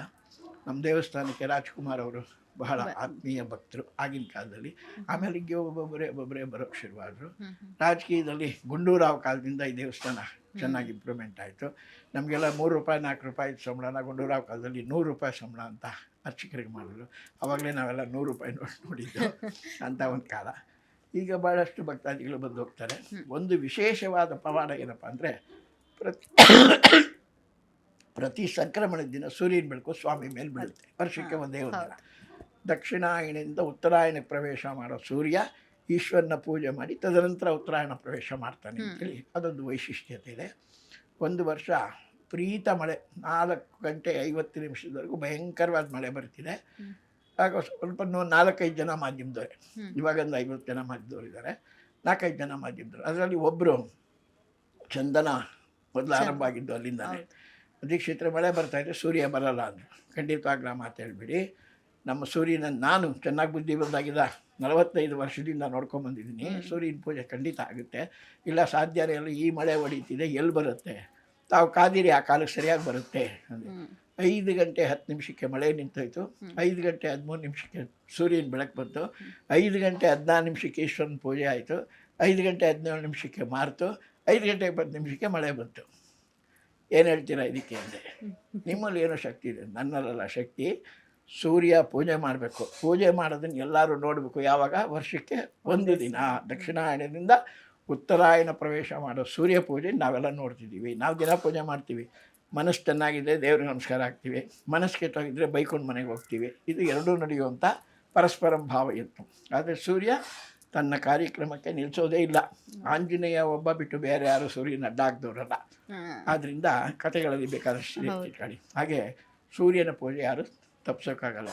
ನಮ್ಮ ದೇವಸ್ಥಾನಕ್ಕೆ ರಾಜ್ಕುಮಾರ್ ಅವರು ಬಹಳ ಆತ್ಮೀಯ ಭಕ್ತರು ಆಗಿನ ಕಾಲದಲ್ಲಿ. ಆಮೇಲೆ ಈಗ ಒಬ್ಬೊಬ್ಬರೇ ಬರೋಕ್ಕೆ ಶುರುವಾದರು. ರಾಜಕೀಯದಲ್ಲಿ ಗುಂಡೂರಾವ್ ಕಾಲದಿಂದ ಈ ದೇವಸ್ಥಾನ ಚೆನ್ನಾಗಿ ಇಂಪ್ರೂವ್ಮೆಂಟ್ ಆಯಿತು. ನಮಗೆಲ್ಲ 3 ರೂಪಾಯಿ 4 ರೂಪಾಯಿ ಸಂಬಳನ ಗುಂಡೂರಾವ್ ಕಾಲದಲ್ಲಿ 100 ರೂಪಾಯಿ ಸಂಬಳ ಅಂತ ಅರ್ಚಕರಿಗೆ ಮಾಡಿದ್ರು. ಆವಾಗಲೇ ನಾವೆಲ್ಲ 100 ರೂಪಾಯಿ ನೋಡಿದ್ದು ಅಂತ ಒಂದು ಕಾಲ. ಈಗ ಭಾಳಷ್ಟು ಭಕ್ತಾದಿಗಳು ಬಂದು ಹೋಗ್ತಾರೆ. ಒಂದು ವಿಶೇಷವಾದ ಪವಾಡ ಏನಪ್ಪ ಅಂದರೆ ಪ್ರತಿ ಸಂಕ್ರಮಣದ ದಿನ ಸೂರ್ಯನ ಬೆಳಕು ಸ್ವಾಮಿ ಮೇಲೆ ಬೀಳುತ್ತೆ. ವರ್ಷಕ್ಕೆ ಒಂದೇ ಒಂದು ದಿನ ದಕ್ಷಿಣಾಯಣದಿಂದ ಉತ್ತರಾಯಣಕ್ಕೆ ಪ್ರವೇಶ ಮಾಡೋ ಸೂರ್ಯ ಈಶ್ವರನ ಪೂಜೆ ಮಾಡಿ ತದನಂತರ ಉತ್ತರಾಯಣ ಪ್ರವೇಶ ಮಾಡ್ತಾನೆ ಅಂತೇಳಿ ಅದೊಂದು ವೈಶಿಷ್ಟ್ಯತೆ ಇದೆ. ಒಂದು ವರ್ಷ ವಿಪರೀತ ಮಳೆ, 4 ಗಂಟೆ 50 ನಿಮಿಷದವರೆಗೂ ಭಯಂಕರವಾದ ಮಳೆ ಬರ್ತಿದೆ. ಆಗ ಸ್ವಲ್ಪ 4-5 ಜನ ಮಾಧ್ಯಮದವರೇ, ಇವಾಗೊಂದು 50 ಜನ ಮಾಧ್ಯಮದವರು ಇದ್ದಾರೆ, 4-5 ಜನ ಮಾಧ್ಯಮದವರು. ಅದರಲ್ಲಿ ಒಬ್ಬರು ಚಂದನ ಮೊದಲು ಆರಂಭ ಆಗಿದ್ದು ಅಲ್ಲಿಂದಾನೆ. ದೀಕ್ಷಿತ್ರ ಮಳೆ ಬರ್ತಾಯಿದ್ರೆ ಸೂರ್ಯ ಬರಲ್ಲ ಅಂದರು. ಖಂಡಿತವಾಗ್ಲೂ ಆ ಮಾತು ಹೇಳ್ಬಿಡಿ, ನಮ್ಮ ಸೂರ್ಯನ ನಾನು ಚೆನ್ನಾಗಿ ಬುದ್ಧಿ ಬಂದಾಗಿದ್ದ 45 ವರ್ಷದಿಂದ ನೋಡ್ಕೊಂಬಂದಿದ್ದೀನಿ. ಸೂರ್ಯನ ಪೂಜೆ ಖಂಡಿತ ಆಗುತ್ತೆ, ಇಲ್ಲ ಸಾಧ್ಯನೇ ಇಲ್ಲ, ಈ ಮಳೆ ಹೊಡೀತಿದೆ ಎಲ್ಲಿ ಬರುತ್ತೆ, ತಾವು ಕಾದಿರಿ ಆ ಕಾಲಕ್ಕೆ ಸರಿಯಾಗಿ ಬರುತ್ತೆ ಅಂದರೆ 5 ಗಂಟೆ 10 ನಿಮಿಷಕ್ಕೆ ಮಳೆ ನಿಂತೋಯ್ತು. 5 ಗಂಟೆ 13 ನಿಮಿಷಕ್ಕೆ ಸೂರ್ಯನ ಬೆಳಕು ಬಂತು. 5 ಗಂಟೆ 14 ನಿಮಿಷಕ್ಕೆ ಈಶ್ವರನ ಪೂಜೆ ಆಯಿತು. 5 ಗಂಟೆ 17 ನಿಮಿಷಕ್ಕೆ ಮಾರ್ತು. 5 ಗಂಟೆ 20 ನಿಮಿಷಕ್ಕೆ ಮಳೆ ಬಂತು. ಏನು ಹೇಳ್ತೀರಾ ಇದಕ್ಕೆ ಅಂದರೆ, ನಿಮ್ಮಲ್ಲಿ ಏನೋ ಶಕ್ತಿ ಇದೆ, ನನ್ನಲ್ಲ ಶಕ್ತಿ. ಸೂರ್ಯ ಪೂಜೆ ಮಾಡಬೇಕು, ಪೂಜೆ ಮಾಡೋದನ್ನು ಎಲ್ಲರೂ ನೋಡಬೇಕು. ಯಾವಾಗ? ವರ್ಷಕ್ಕೆ ಒಂದು ದಿನ ದಕ್ಷಿಣಾಯಣದಿಂದ ಉತ್ತರಾಯಣ ಪ್ರವೇಶ ಮಾಡೋ ಸೂರ್ಯ ಪೂಜೆ ನಾವೆಲ್ಲ ನೋಡ್ತಿದ್ದೀವಿ. ನಾವು ದಿನ ಪೂಜೆ ಮಾಡ್ತೀವಿ. ಮನಸ್ಸು ಚೆನ್ನಾಗಿದೆ ದೇವ್ರಿಗೆ ನಮಸ್ಕಾರ ಹಾಕ್ತೀವಿ, ಮನಸ್ಸು ಕೆಟ್ಟೋಗಿದ್ದರೆ ಬೈಕೊಂಡು ಮನೆಗೆ ಹೋಗ್ತೀವಿ. ಇದು ಎರಡೂ ನಡೆಯುವಂಥ ಪರಸ್ಪರ ಭಾವ ಇತ್ತು. ಆದರೆ ಸೂರ್ಯ ತನ್ನ ಕಾರ್ಯಕ್ರಮಕ್ಕೆ ನಿಲ್ಲಿಸೋದೇ ಇಲ್ಲ. ಆಂಜನೇಯ ಒಬ್ಬ ಬಿಟ್ಟು ಬೇರೆ ಯಾರು ಸೂರ್ಯನ ಅಡ್ಡ ಹಾಕ್ದವ್ರಲ್ಲ. ಆದ್ದರಿಂದ ಕಥೆಗಳಲ್ಲಿ ಬೇಕಾದಷ್ಟು ಇಟ್ಕೊಳ್ಳಿ. ಹಾಗೆ ಸೂರ್ಯನ ಪೂಜೆ ಯಾರು ತಪ್ಸೋಕ್ಕಾಗಲ್ಲ.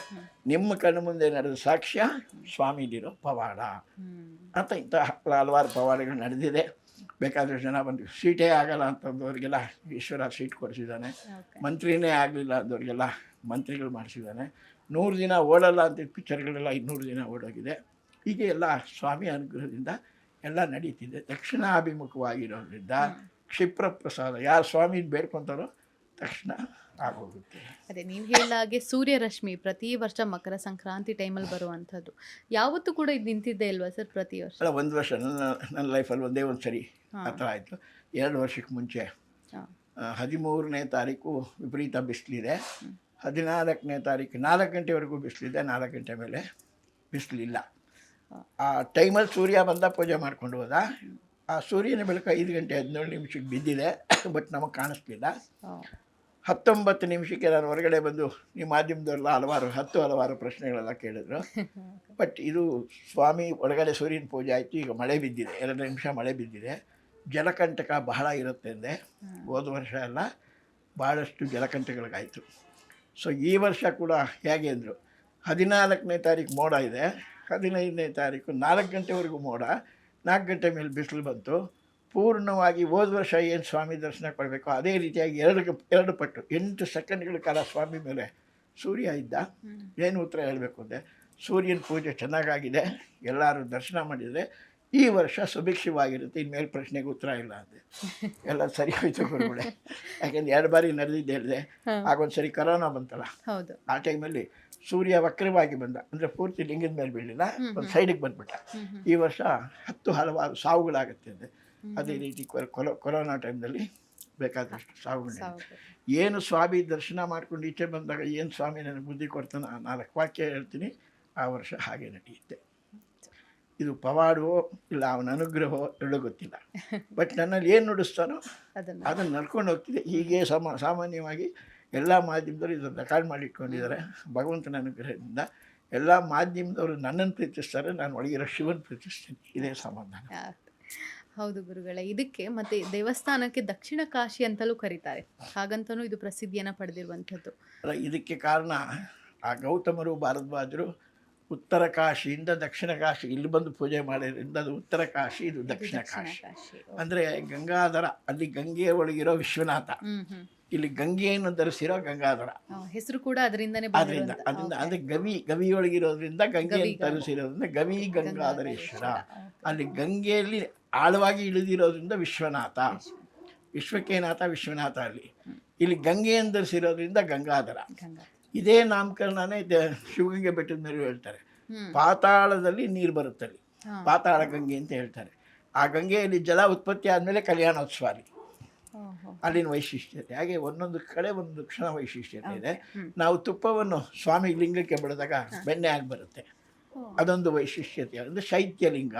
ನಿಮ್ಮ ಕಣ್ಣು ಮುಂದೆ ನಡೆದ ಸಾಕ್ಷ್ಯ ಸ್ವಾಮಿಲಿರೋ ಪವಾಡ ಅಂತ ಇಂಥ ಹಲವಾರು ಪವಾಡಗಳು ನಡೆದಿದೆ. ಬೇಕಾದಷ್ಟು ಜನ ಬಂದು ಸೀಟೇ ಆಗಲ್ಲ ಅಂತಂದವ್ರಿಗೆಲ್ಲ ಈಶ್ವರ ಸೀಟ್ ಕೊಡಿಸಿದ್ದಾನೆ. ಮಂತ್ರಿನೇ ಆಗಲಿಲ್ಲ ಅಂದವ್ರಿಗೆಲ್ಲ ಮಂತ್ರಿಗಳು ಮಾಡಿಸಿದ್ದಾನೆ. 100 ದಿನ ಓಡಲ್ಲ ಅಂತ ಪಿಕ್ಚರ್ಗಳೆಲ್ಲ 200 ದಿನ ಓಡೋಗಿದೆ. ಹೀಗೆ ಎಲ್ಲ ಸ್ವಾಮಿ ಅನುಗ್ರಹದಿಂದ ಎಲ್ಲ ನಡೀತಿದೆ. ದಕ್ಷಿಣಾಭಿಮುಖವಾಗಿರೋದ್ರಿಂದ ಕ್ಷಿಪ್ರ ಪ್ರಸಾದ ಯಾರು ಸ್ವಾಮಿ ಬೇಡ್ಕೊತಾರೋ ತಕ್ಷಣ ಆಗೋಗುತ್ತೆ. ಅದೇ ನೀವು ಹೇಳಿದಾಗೆ ಸೂರ್ಯರಶ್ಮಿ ಪ್ರತಿ ವರ್ಷ ಮಕರ ಸಂಕ್ರಾಂತಿ ಟೈಮಲ್ಲಿ ಬರುವಂಥದ್ದು. ಯಾವತ್ತೂ ಕೂಡ ಇದು ನಿಂತಿದ್ದೇ ಇಲ್ವಾ ಸರ್ ಪ್ರತಿ ವರ್ಷ? ಅಲ್ಲ, ಒಂದು ವರ್ಷ ನನ್ನ ಲೈಫಲ್ಲಿ ಒಂದೇ ಒಂದು ಸರಿ ಆ ಥರ ಆಯಿತು. 2 ವರ್ಷಕ್ಕೆ ಮುಂಚೆ 13ನೇ ತಾರೀಕು ವಿಪರೀತ ಬಿಸಿಲಿದೆ. 14ನೇ ತಾರೀಕು 4 ಗಂಟೆವರೆಗೂ ಬಿಸಿಲಿದೆ. 4 ಗಂಟೆ ಮೇಲೆ ಬಿಸಿಲಿಲ್ಲ. ಆ ಟೈಮಲ್ಲಿ ಸೂರ್ಯ ಬಂದ ಪೂಜೆ ಮಾಡ್ಕೊಂಡು ಹೋದ. ಆ ಸೂರ್ಯನ ಬೆಳಕು 5 ಗಂಟೆ 17 ನಿಮಿಷಕ್ಕೆ ಬಿದ್ದಿದೆ, ಬಟ್ ನಮಗೆ ಕಾಣಿಸ್ಲಿಲ್ಲ. 19 ನಿಮಿಷಕ್ಕೆ ನಾನು ಹೊರಗಡೆ ಬಂದು ಈ ಮಾಧ್ಯಮದವರೆಲ್ಲ ಹಲವಾರು ಪ್ರಶ್ನೆಗಳೆಲ್ಲ ಕೇಳಿದ್ರು. ಬಟ್ ಇದು ಸ್ವಾಮಿ ಒಳಗಡೆ ಸೂರ್ಯನ ಪೂಜೆ ಆಯಿತು. ಈಗ ಮಳೆ ಬಿದ್ದಿದೆ, 2 ನಿಮಿಷ ಮಳೆ ಬಿದ್ದಿದೆ. ಜಲಕಂಟಕ ಬಹಳ ಇರುತ್ತೆ ಅಂದೆ. ಹೋದ ವರ್ಷ ಎಲ್ಲ ಭಾಳಷ್ಟು ಜಲಕಂಟಕಗಳಿಗಾಯಿತು. ಸೊ ಈ ವರ್ಷ ಕೂಡ ಹೇಗೆ ಅಂದರು, 14ನೇ ತಾರೀಕು ಮೋಡ ಇದೆ, 15ನೇ ತಾರೀಕು 4 ಗಂಟೆವರೆಗೂ ಮೋಡ, 4 ಗಂಟೆ ಮೇಲೆ ಬಿಸಿಲು ಬಂತು. ಪೂರ್ಣವಾಗಿ ಹೋದ ವರ್ಷ ಏನು ಸ್ವಾಮಿ ದರ್ಶನ ಕೊಡಬೇಕು ಅದೇ ರೀತಿಯಾಗಿ 2 ಪಟ್ಟು 8 ಸೆಕೆಂಡ್ಗಳ ಕಾಲ ಸ್ವಾಮಿ ಮೇಲೆ ಸೂರ್ಯ ಇದ್ದ. ಏನು ಉತ್ತರ ಹೇಳಬೇಕು ಅಂದರೆ, ಸೂರ್ಯನ ಪೂಜೆ ಚೆನ್ನಾಗಾಗಿದೆ, ಎಲ್ಲರೂ ದರ್ಶನ ಮಾಡಿದರೆ ಈ ವರ್ಷ ಸುಭಿಕ್ಷವಾಗಿರುತ್ತೆ, ಇನ್ಮೇಲೆ ಪ್ರಶ್ನೆಗೆ ಉತ್ತರ ಇಲ್ಲ ಅಂದೆ. ಎಲ್ಲ ಸರಿ ಹೋಯ್ತು ಗುರುಗಳೇ. ಯಾಕೆಂದ್ರೆ 2 ಬಾರಿ ನಡೆದಿದ್ದು ಹೇಳಿದೆ. ಆಗೊಂದು ಸರಿ ಕರೋನಾ ಬಂತಲ್ಲ, ಆ ಟೈಮಲ್ಲಿ ಸೂರ್ಯ ವಕ್ರವಾಗಿ ಬಂದ, ಅಂದರೆ ಪೂರ್ತಿ ಲಿಂಗದ ಮೇಲೆ ಬೀಳಲಿಲ್ಲ, ಒಂದು ಸೈಡಿಗೆ ಬಂದ್ಬಿಟ್ಟ. ಈ ವರ್ಷ ಹಲವಾರು ಸಾವುಗಳಾಗುತ್ತೆ ಅಂದೆ. ಅದೇ ರೀತಿ ಕೊರೋನಾ ಟೈಮ್ನಲ್ಲಿ ಬೇಕಾದಷ್ಟು ಸಾವುಗಳು. ಏನು ಸ್ವಾಮಿ ದರ್ಶನ ಮಾಡ್ಕೊಂಡು ಈಚೆ ಬಂದಾಗ ಏನು ಸ್ವಾಮಿ ನನಗೆ ಬುದ್ಧಿ ಕೊಡ್ತಾನೆ 4 ವಾಕ್ಯ ಹೇಳ್ತೀನಿ, ಆ ವರ್ಷ ಹಾಗೆ ನಡೆಯುತ್ತೆ. ಇದು ಪವಾಡವೋ ಇಲ್ಲ ಅವನ ಅನುಗ್ರಹವೋ ಎರಡೂ ಗೊತ್ತಿಲ್ಲ. ಬಟ್ ನನ್ನಲ್ಲಿ ಏನು ನುಡಿಸ್ತಾನೋ ಅದನ್ನು ನಡ್ಕೊಂಡು ಹೋಗ್ತಿದೆ. ಹೀಗೆ ಸಾಮಾನ್ಯವಾಗಿ ಎಲ್ಲ ಮಾಧ್ಯಮದವರು ಇದನ್ನು ರೆಕಾರ್ಡ್ ಮಾಡಿ ಇಟ್ಕೊಂಡಿದ್ದಾರೆ. ಭಗವಂತನ ಅನುಗ್ರಹದಿಂದ ಎಲ್ಲ ಮಾಧ್ಯಮದವರು ನನ್ನನ್ನು ಪ್ರೀತಿಸ್ತಾರೆ, ನಾನು ಒಳಗಿರೋ ಶಿವನ್ ಪ್ರೀತಿಸ್ತೀನಿ. ಇದೇ ಸಮಾಧಾನ. ಹೌದು ಗುರುಗಳೇ. ಇದಕ್ಕೆ ಮತ್ತೆ ದೇವಸ್ಥಾನಕ್ಕೆ ದಕ್ಷಿಣ ಕಾಶಿ ಅಂತಲೂ ಕರೀತಾರೆ, ಹಾಗಂತನೂ ಇದು ಪ್ರಸಿದ್ಧಿಯನ್ನು ಪಡೆದಿರುವಂಥದ್ದು. ಇದಕ್ಕೆ ಕಾರಣ ಆ ಗೌತಮರು ಭಾರದ್ವಾಜರು ಉತ್ತರ ಕಾಶಿಯಿಂದ ದಕ್ಷಿಣ ಕಾಶಿ ಇಲ್ಲಿ ಬಂದು ಪೂಜೆ ಮಾಡಿದ್ರಿಂದ ಅದು ಉತ್ತರ ಕಾಶಿ, ಇದು ದಕ್ಷಿಣ ಕಾಶಿ. ಅಂದರೆ ಗಂಗಾಧರ ಅಲ್ಲಿ ಗಂಗೆಯ ಒಳಗಿರೋ ವಿಶ್ವನಾಥ, ಇಲ್ಲಿ ಗಂಗೆಯನ್ನು ಧರಿಸಿರೋ ಗಂಗಾಧರ. ಹೆಸರು ಕೂಡ ಅದರಿಂದನೇ ಅದರಿಂದ ಅಂದರೆ ಗವಿಯೊಳಗಿರೋದ್ರಿಂದ ಗಂಗೆಯನ್ನು ಧರಿಸಿರೋದ್ರಿಂದ ಗವಿ ಗಂಗಾಧರೇಶ್ವರ. ಅಲ್ಲಿ ಗಂಗೆಯಲ್ಲಿ ಆಳವಾಗಿ ಇಳಿದಿರೋದ್ರಿಂದ ವಿಶ್ವನಾಥ, ವಿಶ್ವಕೇನಾಥ ವಿಶ್ವನಾಥ. ಇಲ್ಲಿ ಗಂಗೆಯನ್ನು ಧರಿಸಿರೋದ್ರಿಂದ ಗಂಗಾಧರ. ಇದೇ ನಾಮಕರಣನೇ ಶಿವಗಂಗೆ ಬೆಟ್ಟದ ಮೇಲೆ ಹೇಳ್ತಾರೆ. ಪಾತಾಳದಲ್ಲಿ ನೀರು ಬರುತ್ತಲ್ಲಿ, ಪಾತಾಳ ಗಂಗೆ ಅಂತ ಹೇಳ್ತಾರೆ. ಆ ಗಂಗೆಯಲ್ಲಿ ಜಲ ಉತ್ಪತ್ತಿ ಆದಮೇಲೆ ಕಲ್ಯಾಣೋತ್ಸವ ಅಲ್ಲಿನ ವೈಶಿಷ್ಟ್ಯತೆ. ಹಾಗೆ ಒಂದೊಂದು ಕಡೆ ಒಂದು ಕ್ಷಣ ವೈಶಿಷ್ಟ್ಯತೆ ಇದೆ. ನಾವು ತುಪ್ಪವನ್ನು ಸ್ವಾಮಿ ಲಿಂಗಕ್ಕೆ ಬೆಳೆದಾಗ ಬೆಣ್ಣೆ ಆಗಿ ಬರುತ್ತೆ, ಅದೊಂದು ವೈಶಿಷ್ಟ್ಯತೆ. ಅಂದರೆ ಶೈತ್ಯಲಿಂಗ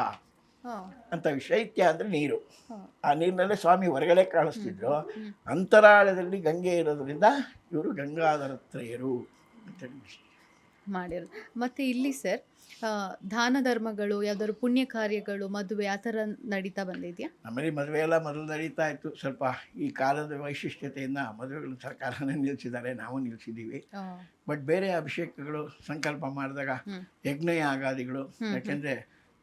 ಅಂತ. ಶೈತ್ಯ ಅಂದರೆ ನೀರು, ಆ ನೀರಿನಲ್ಲೇ ಸ್ವಾಮಿ ಹೊರಗಡೆ ಕಾಣಿಸ್ತಿದ್ರು. ಅಂತರಾಳದಲ್ಲಿ ಗಂಗೆ ಇರೋದ್ರಿಂದ ಇವರು ಗಂಗಾಧರತ್ರಯರು ಅಂತೇಳಿ ಮಾಡಿರೋದು. ಮತ್ತು ಇಲ್ಲಿ ಸರ್ ದಾನ ಧರ್ಮಗಳು, ಯಾವ್ದಾದ್ರು ಪುಣ್ಯ ಕಾರ್ಯಗಳು, ಮದುವೆ ಆ ಥರ ನಡೀತಾ ಬಂದಿದೆಯಾ? ನಮ್ಮಲ್ಲಿ ಮದುವೆ ಎಲ್ಲ ಮೊದಲು ನಡೀತಾ ಇತ್ತು. ಸ್ವಲ್ಪ ಈ ಕಾಲದ ವೈಶಿಷ್ಟ್ಯತೆಯಿಂದ ಮದುವೆಗಳು ಸರ್ಕಾರನೇ ನಿಲ್ಲಿಸಿದ್ದಾರೆ, ನಾವು ನಿಲ್ಲಿಸಿದ್ದೀವಿ. ಬಟ್ ಬೇರೆ ಅಭಿಷೇಕಗಳು ಸಂಕಲ್ಪ ಮಾಡಿದಾಗ ಯಜ್ಞಯಾಗಾದಿಗಳು, ಯಾಕೆಂದರೆ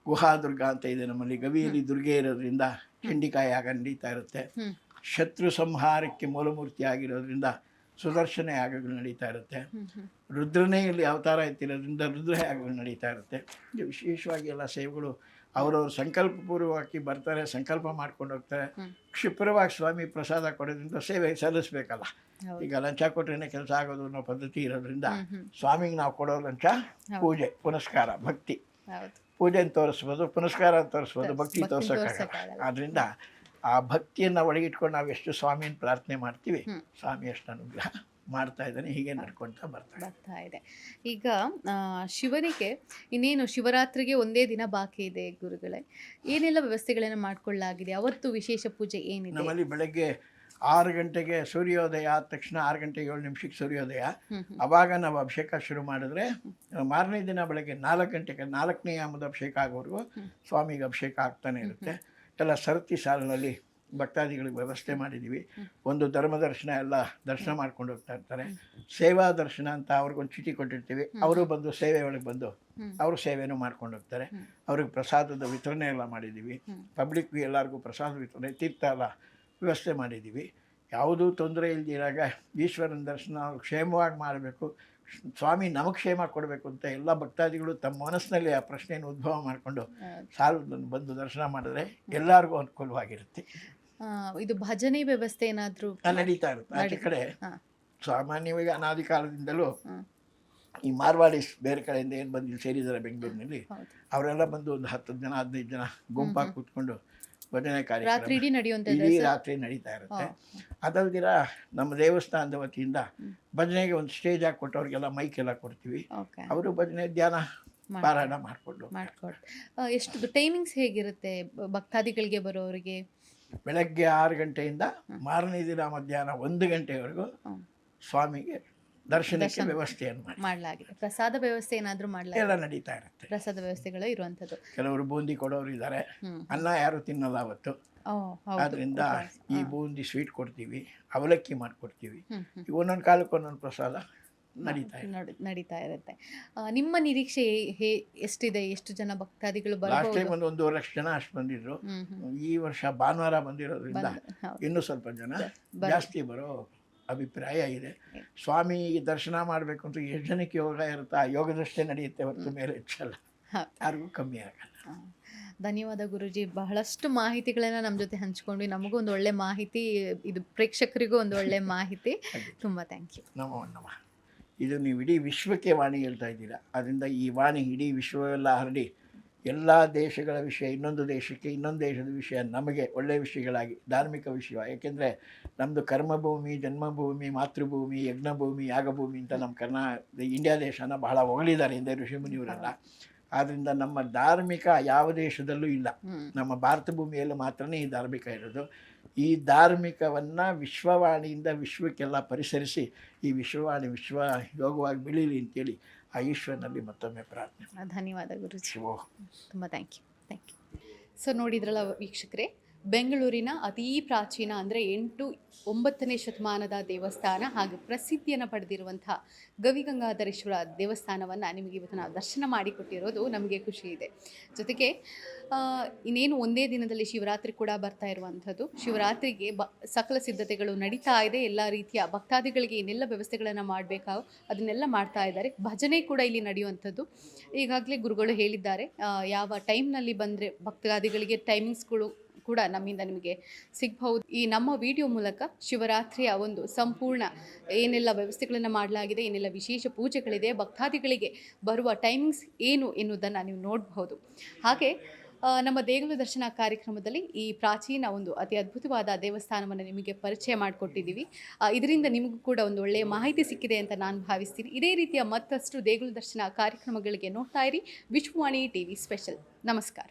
ಗುಹಾದುರ್ಗಾ ಅಂತ ಇದೆ ನಮ್ಮಲ್ಲಿ. ಗವಿಯಲ್ಲಿ ದುರ್ಗೆ ಇರೋದ್ರಿಂದ ಚಂಡಿಕಾಯ ಯಾಗ ನಡೀತಾ ಇರುತ್ತೆ. ಶತ್ರು ಸಂಹಾರಕ್ಕೆ ಮೂಲಮೂರ್ತಿ ಆಗಿರೋದ್ರಿಂದ ಸುದರ್ಶನ ಯಾಗಗಳು ನಡೀತಾ ಇರುತ್ತೆ. ರುದ್ರನೇ ಇಲ್ಲಿ ಅವತಾರ ಎತ್ತಿರೋದ್ರಿಂದ ರುದ್ರ ಯಾಗಗಳು ನಡೀತಾ ಇರುತ್ತೆ. ವಿಶೇಷವಾಗಿ ಎಲ್ಲ ಸೇವೆಗಳು ಅವರವ್ರ ಸಂಕಲ್ಪಪೂರ್ವವಾಗಿ ಬರ್ತಾರೆ, ಸಂಕಲ್ಪ ಮಾಡ್ಕೊಂಡು ಹೋಗ್ತಾರೆ. ಕ್ಷಿಪ್ರವಾಗಿ ಸ್ವಾಮಿ ಪ್ರಸಾದ ಕೊಡೋದ್ರಿಂದ ಸೇವೆ ಸಲ್ಲಿಸ್ಬೇಕಲ್ಲ. ಈಗ ಲಂಚ ಕೊಟ್ಟರೆ ಕೆಲಸ ಆಗೋದು ಅನ್ನೋ ಪದ್ಧತಿ ಇರೋದ್ರಿಂದ ಸ್ವಾಮಿಗೆ ನಾವು ಕೊಡೋ ಲಂಚ ಪೂಜೆ, ಪುನಸ್ಕಾರ, ಭಕ್ತಿ. ಪೂಜೆಯನ್ನು ತೋರಿಸ್ಬೋದು, ಪುನಸ್ಕಾರ ತೋರಿಸ್ಬೋದು, ಭಕ್ತಿ ತೋರ್ಸೋಕ್ಕಾಗಲ್ಲ. ಆದ್ದರಿಂದ ಆ ಭಕ್ತಿಯನ್ನು ಒಳಗಿಟ್ಕೊಂಡು ನಾವು ಎಷ್ಟು ಸ್ವಾಮಿಯನ್ನು ಪ್ರಾರ್ಥನೆ ಮಾಡ್ತೀವಿ, ಸ್ವಾಮಿ ಎಷ್ಟು ಅನುಗ್ರಹ ಮಾಡ್ತಾ ಇದ್ದಾನೆ. ಹೀಗೆ ನಡ್ಕೊಳ್ತಾ ಬರ್ತಾ ಇದೆ. ಈಗ ಶಿವನಿಗೆ ಇನ್ನೇನು ಶಿವರಾತ್ರಿಗೆ ಒಂದೇ ದಿನ ಬಾಕಿ ಇದೆ ಗುರುಗಳೇ, ಏನೆಲ್ಲ ವ್ಯವಸ್ಥೆಗಳನ್ನು ಮಾಡಿಕೊಳ್ಳಲಾಗಿದೆ? ಅವತ್ತು ವಿಶೇಷ ಪೂಜೆ ಏನಿದೆ? ನಮ್ಮಲ್ಲಿ ಬೆಳಗ್ಗೆ 6 ಗಂಟೆಗೆ ಸೂರ್ಯೋದಯ ಆದ ತಕ್ಷಣ 6 ಗಂಟೆ 7 ನಿಮಿಷಕ್ಕೆ ಸೂರ್ಯೋದಯ. ಅವಾಗ ನಾವು ಅಭಿಷೇಕ ಶುರು ಮಾಡಿದ್ರೆ ಮಾರನೇ ದಿನ ಬೆಳಗ್ಗೆ 4 ಗಂಟೆಗೆ 4ನೇ ಯಾಮದ ಅಭಿಷೇಕ ಆಗೋವರೆಗೂ ಸ್ವಾಮಿಗೆ ಅಭಿಷೇಕ ಆಗ್ತಾನೆ ಇರುತ್ತೆ. ಎಲ್ಲ ಸರತಿ ಸಾಲಿನಲ್ಲಿ ಭಕ್ತಾದಿಗಳಿಗೆ ವ್ಯವಸ್ಥೆ ಮಾಡಿದ್ದೀವಿ. ಒಂದು ಧರ್ಮದರ್ಶನ ಎಲ್ಲ ದರ್ಶನ ಮಾಡ್ಕೊಂಡು ಹೋಗ್ತಾ ಇರ್ತಾರೆ. ಸೇವಾ ದರ್ಶನ ಅಂತ ಅವ್ರಿಗೊಂದು ಚೀಟಿ ಕೊಟ್ಟಿರ್ತೀವಿ, ಅವರು ಬಂದು ಸೇವೆ ಒಳಗೆ ಬಂದು ಅವರು ಸೇವೆನೂ ಮಾಡ್ಕೊಂಡು ಹೋಗ್ತಾರೆ. ಅವ್ರಿಗೆ ಪ್ರಸಾದದ ವಿತರಣೆ ಎಲ್ಲ ಮಾಡಿದ್ದೀವಿ. ಪಬ್ಲಿಕ್ಗೆ ಎಲ್ಲರಿಗೂ ಪ್ರಸಾದ ವಿತರಣೆ, ತೀರ್ಥ ಎಲ್ಲ ವ್ಯವಸ್ಥೆ ಮಾಡಿದ್ದೀವಿ. ಯಾವುದೂ ತೊಂದರೆ ಇಲ್ದಿರಾಗ ಈಶ್ವರನ ದರ್ಶನ ಅವ್ರು ಕ್ಷೇಮವಾಗಿ ಮಾಡಬೇಕು, ಸ್ವಾಮಿ ನಮಗೆ ಕ್ಷೇಮ ಕೊಡಬೇಕು ಅಂತ ಎಲ್ಲ ಭಕ್ತಾದಿಗಳು ತಮ್ಮ ಮನಸ್ಸಿನಲ್ಲಿ ಆ ಪ್ರಶ್ನೆಯನ್ನು ಉದ್ಭವ ಮಾಡಿಕೊಂಡು ಸಾಲದನ್ನು ಬಂದು ದರ್ಶನ ಮಾಡಿದ್ರೆ ಎಲ್ಲರಿಗೂ ಅನುಕೂಲವಾಗಿರುತ್ತೆ. ಇದು ಭಜನೆ ವ್ಯವಸ್ಥೆ ಏನಾದರೂ ನಡೀತಾ ಇರುತ್ತೆ. ಆಚೆ ಕಡೆ ಸಾಮಾನ್ಯವಾಗಿ ಅನಾದಿ ಕಾಲದಿಂದಲೂ ಈ ಮಾರ್ವಾಡಿಸ್ ಬೇರೆ ಕಡೆಯಿಂದ ಏನು ಬಂದು ಇಲ್ಲಿ ಸೇರಿದ್ದಾರೆ ಬೆಂಗಳೂರಿನಲ್ಲಿ, ಅವರೆಲ್ಲ ಬಂದು ಒಂದು 10 ಜನ 15 ಜನ ಗುಂಪಾಗಿ ಕೂತ್ಕೊಂಡು ಭಜನೆ ಕಾರ್ಯಕ್ರಮ ಇಡೀ ರಾತ್ರಿ ನಡೀತಾ ಇರುತ್ತೆ. ಅದಲ್ದಿರ ನಮ್ಮ ದೇವಸ್ಥಾನದ ವತಿಯಿಂದ ಭಜನೆಗೆ ಒಂದು ಸ್ಟೇಜ್ ಹಾಕ್ಕೊಟ್ಟು ಅವ್ರಿಗೆಲ್ಲ ಮೈಕ್ ಎಲ್ಲ ಕೊಡ್ತೀವಿ. ಅವರು ಭಜನೆ ಧ್ಯಾನ ಪಾರಾಯಣ ಮಾಡಿಕೊಂಡು. ಎಷ್ಟು ಟೈಮಿಂಗ್ಸ್ ಹೇಗಿರುತ್ತೆ ಭಕ್ತಾದಿಗಳಿಗೆ ಬರೋರಿಗೆ? ಬೆಳಗ್ಗೆ 6 ಗಂಟೆಯಿಂದ ಮಾರನೇ ದಿನ ಮಧ್ಯಾಹ್ನ 1 ಗಂಟೆವರೆಗೂ ಸ್ವಾಮಿಗೆ ದರ್ಶನಕ್ಕೆ ವ್ಯವಸ್ಥೆಯನ್ನು ಮಾಡಲಾಗಿದೆ. ಪ್ರಸಾದ ವ್ಯವಸ್ಥೆ ಏನಾದರೂ ಮಾಡಲಾಗಿದೆ? ಎಲ್ಲ ನಡೀತಾ ಇರುತ್ತೆ. ಪ್ರಸಾದ ವ್ಯವಸ್ಥೆಗಳು ಇರುವಂಥದ್ದು. ಕೆಲವರು ಬೂಂದಿ ಕೊಡೋರು ಇದ್ದಾರೆ. ಅನ್ನ ಯಾರು ತಿನ್ನಲ್ಲ ಅವತ್ತು, ಆದ್ರಿಂದ ಈ ಬೂಂದಿ ಸ್ವೀಟ್ ಕೊಡ್ತೀವಿ, ಅವಲಕ್ಕಿ ಮಾಡಿಕೊಡ್ತೀವಿ. ಒಂದೊಂದು ಕಾಲಕ್ಕೆ ಒಂದೊಂದು ಪ್ರಸಾದ ನಡೀತಾ ಇರುತ್ತೆ. ನಿಮ್ಮ ನಿರೀಕ್ಷೆ ಎಷ್ಟಿದೆ? ಎಷ್ಟು ಜನ ಭಕ್ತಾದಿಗಳು ಲಾಸ್ಟ್ ಟೈಮ್ 1.5 ಲಕ್ಷ ಜನ ಅಷ್ಟು ಬಂದಿದ್ರು. ಈ ವರ್ಷ ಭಾನುವಾರ ಬಂದಿರೋದ್ರಿಂದ ಇನ್ನೂ ಸ್ವಲ್ಪ ಜನ ಜಾಸ್ತಿ ಬರೋ ಅಭಿಪ್ರಾಯ ಇದೆ. ಸ್ವಾಮಿ ದರ್ಶನ ಮಾಡಬೇಕು ಅಂತ ಎಷ್ಟು ಜನಕ್ಕೆ ಯೋಗ ಇರುತ್ತೆ, ಆ ಯೋಗದಷ್ಟೇ ನಡೆಯುತ್ತೆ ಹೊರತು ಮೇಲೆ ಹೆಚ್ಚಲ್ಲ, ಯಾರಿಗೂ ಕಮ್ಮಿ ಆಗಲ್ಲ. ಧನ್ಯವಾದ ಗುರುಜಿ, ಬಹಳಷ್ಟು ಮಾಹಿತಿಗಳನ್ನು ನಮ್ಮ ಜೊತೆ ಹಂಚ್ಕೊಂಡು ನಮಗೂ ಒಂದು ಒಳ್ಳೆ ಮಾಹಿತಿ, ಇದು ಪ್ರೇಕ್ಷಕರಿಗೂ ಒಂದು ಒಳ್ಳೆ ಮಾಹಿತಿ. ತುಂಬ ಥ್ಯಾಂಕ್ ಯು. ನಮೋ ನಮಃ. ಇದು ನೀವು ಇಡೀ ವಿಶ್ವಕ್ಕೆ ವಾಣಿ ಹೇಳ್ತಾ ಇದ್ದೀರಾ, ಅದರಿಂದ ಈ ವಾಣಿ ಇಡೀ ವಿಶ್ವವೆಲ್ಲ ಹರಡಿ ಎಲ್ಲ ದೇಶಗಳ ವಿಷಯ ಇನ್ನೊಂದು ದೇಶಕ್ಕೆ, ಇನ್ನೊಂದು ದೇಶದ ವಿಷಯ ನಮಗೆ ಒಳ್ಳೆಯ ವಿಷಯಗಳಾಗಿ ಧಾರ್ಮಿಕ ವಿಷಯ. ಏಕೆಂದರೆ ನಮ್ಮದು ಕರ್ಮಭೂಮಿ, ಜನ್ಮಭೂಮಿ, ಮಾತೃಭೂಮಿ, ಯಜ್ಞಭೂಮಿ, ಯಾಗಭೂಮಿ ಅಂತ ನಮ್ಮ ಇಂಡಿಯಾ ದೇಶನ ಬಹಳ ಹೊಗಳಿದ್ದಾರೆ ಹಿಂದೆ ಋಷಿಮುನಿಯವರೆಲ್ಲ. ಆದ್ದರಿಂದ ನಮ್ಮ ಧಾರ್ಮಿಕ ಯಾವ ದೇಶದಲ್ಲೂ ಇಲ್ಲ, ನಮ್ಮ ಭಾರತ ಭೂಮಿಯಲ್ಲಿ ಮಾತ್ರನೇ ಈ ಧಾರ್ಮಿಕ ಇರೋದು. ಈ ಧಾರ್ಮಿಕವನ್ನು ವಿಶ್ವವಾಣಿಯಿಂದ ವಿಶ್ವಕ್ಕೆಲ್ಲ ಪರಿಸರಿಸಿ ಈ ವಿಶ್ವವಾಣಿ ವಿಶ್ವ ಯೋಗವಾಗಿ ಬೆಳೀಲಿ ಅಂತೇಳಿ ಆ ಈಶ್ವರನಲ್ಲಿ ಮತ್ತೊಮ್ಮೆ ಪ್ರಾರ್ಥನೆ. ಧನ್ಯವಾದ ಗುರುಜಿ, ತುಂಬ ಥ್ಯಾಂಕ್ ಯು. ಸೊ ನೋಡಿದ್ರಲ್ಲ ವೀಕ್ಷಕರೇ, ಬೆಂಗಳೂರಿನ ಅತೀ ಪ್ರಾಚೀನ ಅಂದರೆ 8-9ನೇ ಶತಮಾನದ ದೇವಸ್ಥಾನ ಹಾಗೂ ಪ್ರಸಿದ್ಧಿಯನ್ನು ಪಡೆದಿರುವಂಥ ಗವಿಗಂಗಾಧರೇಶ್ವರ ದೇವಸ್ಥಾನವನ್ನು ನಿಮಗೆ ಇವತ್ತು ನಾವು ದರ್ಶನ ಮಾಡಿಕೊಟ್ಟಿರೋದು ನಮಗೆ ಖುಷಿ ಇದೆ. ಜೊತೆಗೆ ಇನ್ನೇನು ಒಂದೇ ದಿನದಲ್ಲಿ ಶಿವರಾತ್ರಿ ಕೂಡ ಬರ್ತಾ ಇರುವಂಥದ್ದು. ಶಿವರಾತ್ರಿಗೆ ಸಕಲ ಸಿದ್ಧತೆಗಳು ನಡೀತಾ ಇದೆ. ಎಲ್ಲ ರೀತಿಯ ಭಕ್ತಾದಿಗಳಿಗೆ ಏನೆಲ್ಲ ವ್ಯವಸ್ಥೆಗಳನ್ನು ಮಾಡಬೇಕಾವು ಅದನ್ನೆಲ್ಲ ಮಾಡ್ತಾ ಇದ್ದಾರೆ. ಭಜನೆ ಕೂಡ ಇಲ್ಲಿ ನಡೆಯುವಂಥದ್ದು. ಈಗಾಗಲೇ ಗುರುಗಳು ಹೇಳಿದ್ದಾರೆ ಯಾವ ಟೈಮ್ನಲ್ಲಿ ಬಂದರೆ ಭಕ್ತಾದಿಗಳಿಗೆ ಟೈಮಿಂಗ್ಸ್ಗಳು ಕೂಡ ನಮ್ಮಿಂದ ನಿಮಗೆ ಸಿಗಬಹುದು. ಈ ನಮ್ಮ ವಿಡಿಯೋ ಮೂಲಕ ಶಿವರಾತ್ರಿಯ ಒಂದು ಸಂಪೂರ್ಣ ಏನೆಲ್ಲ ವ್ಯವಸ್ಥೆಗಳನ್ನು ಮಾಡಲಾಗಿದೆ, ಏನೆಲ್ಲ ವಿಶೇಷ ಪೂಜೆಗಳಿದೆ, ಭಕ್ತಾದಿಗಳಿಗೆ ಬರುವ ಟೈಮಿಂಗ್ಸ್ ಏನು ಎನ್ನುವುದನ್ನು ನೀವು ನೋಡಬಹುದು. ಹಾಗೆ ನಮ್ಮ ದೇಗುಲ ದರ್ಶನ ಕಾರ್ಯಕ್ರಮದಲ್ಲಿ ಈ ಪ್ರಾಚೀನ ಒಂದು ಅತಿ ಅದ್ಭುತವಾದ ದೇವಸ್ಥಾನವನ್ನು ನಿಮಗೆ ಪರಿಚಯ ಮಾಡಿಕೊಟ್ಟಿದ್ದೀವಿ. ಇದರಿಂದ ನಿಮಗೂ ಕೂಡ ಒಂದು ಒಳ್ಳೆಯ ಮಾಹಿತಿ ಸಿಕ್ಕಿದೆ ಅಂತ ನಾನು ಭಾವಿಸ್ತೀನಿ. ಇದೇ ರೀತಿಯ ಮತ್ತಷ್ಟು ದೇಗುಲ ದರ್ಶನ ಕಾರ್ಯಕ್ರಮಗಳಿಗೆ ನೋಡ್ತಾ ಇರಿ ವಿಶ್ವವಾಣಿ ಟಿವಿ ಸ್ಪೆಷಲ್. ನಮಸ್ಕಾರ.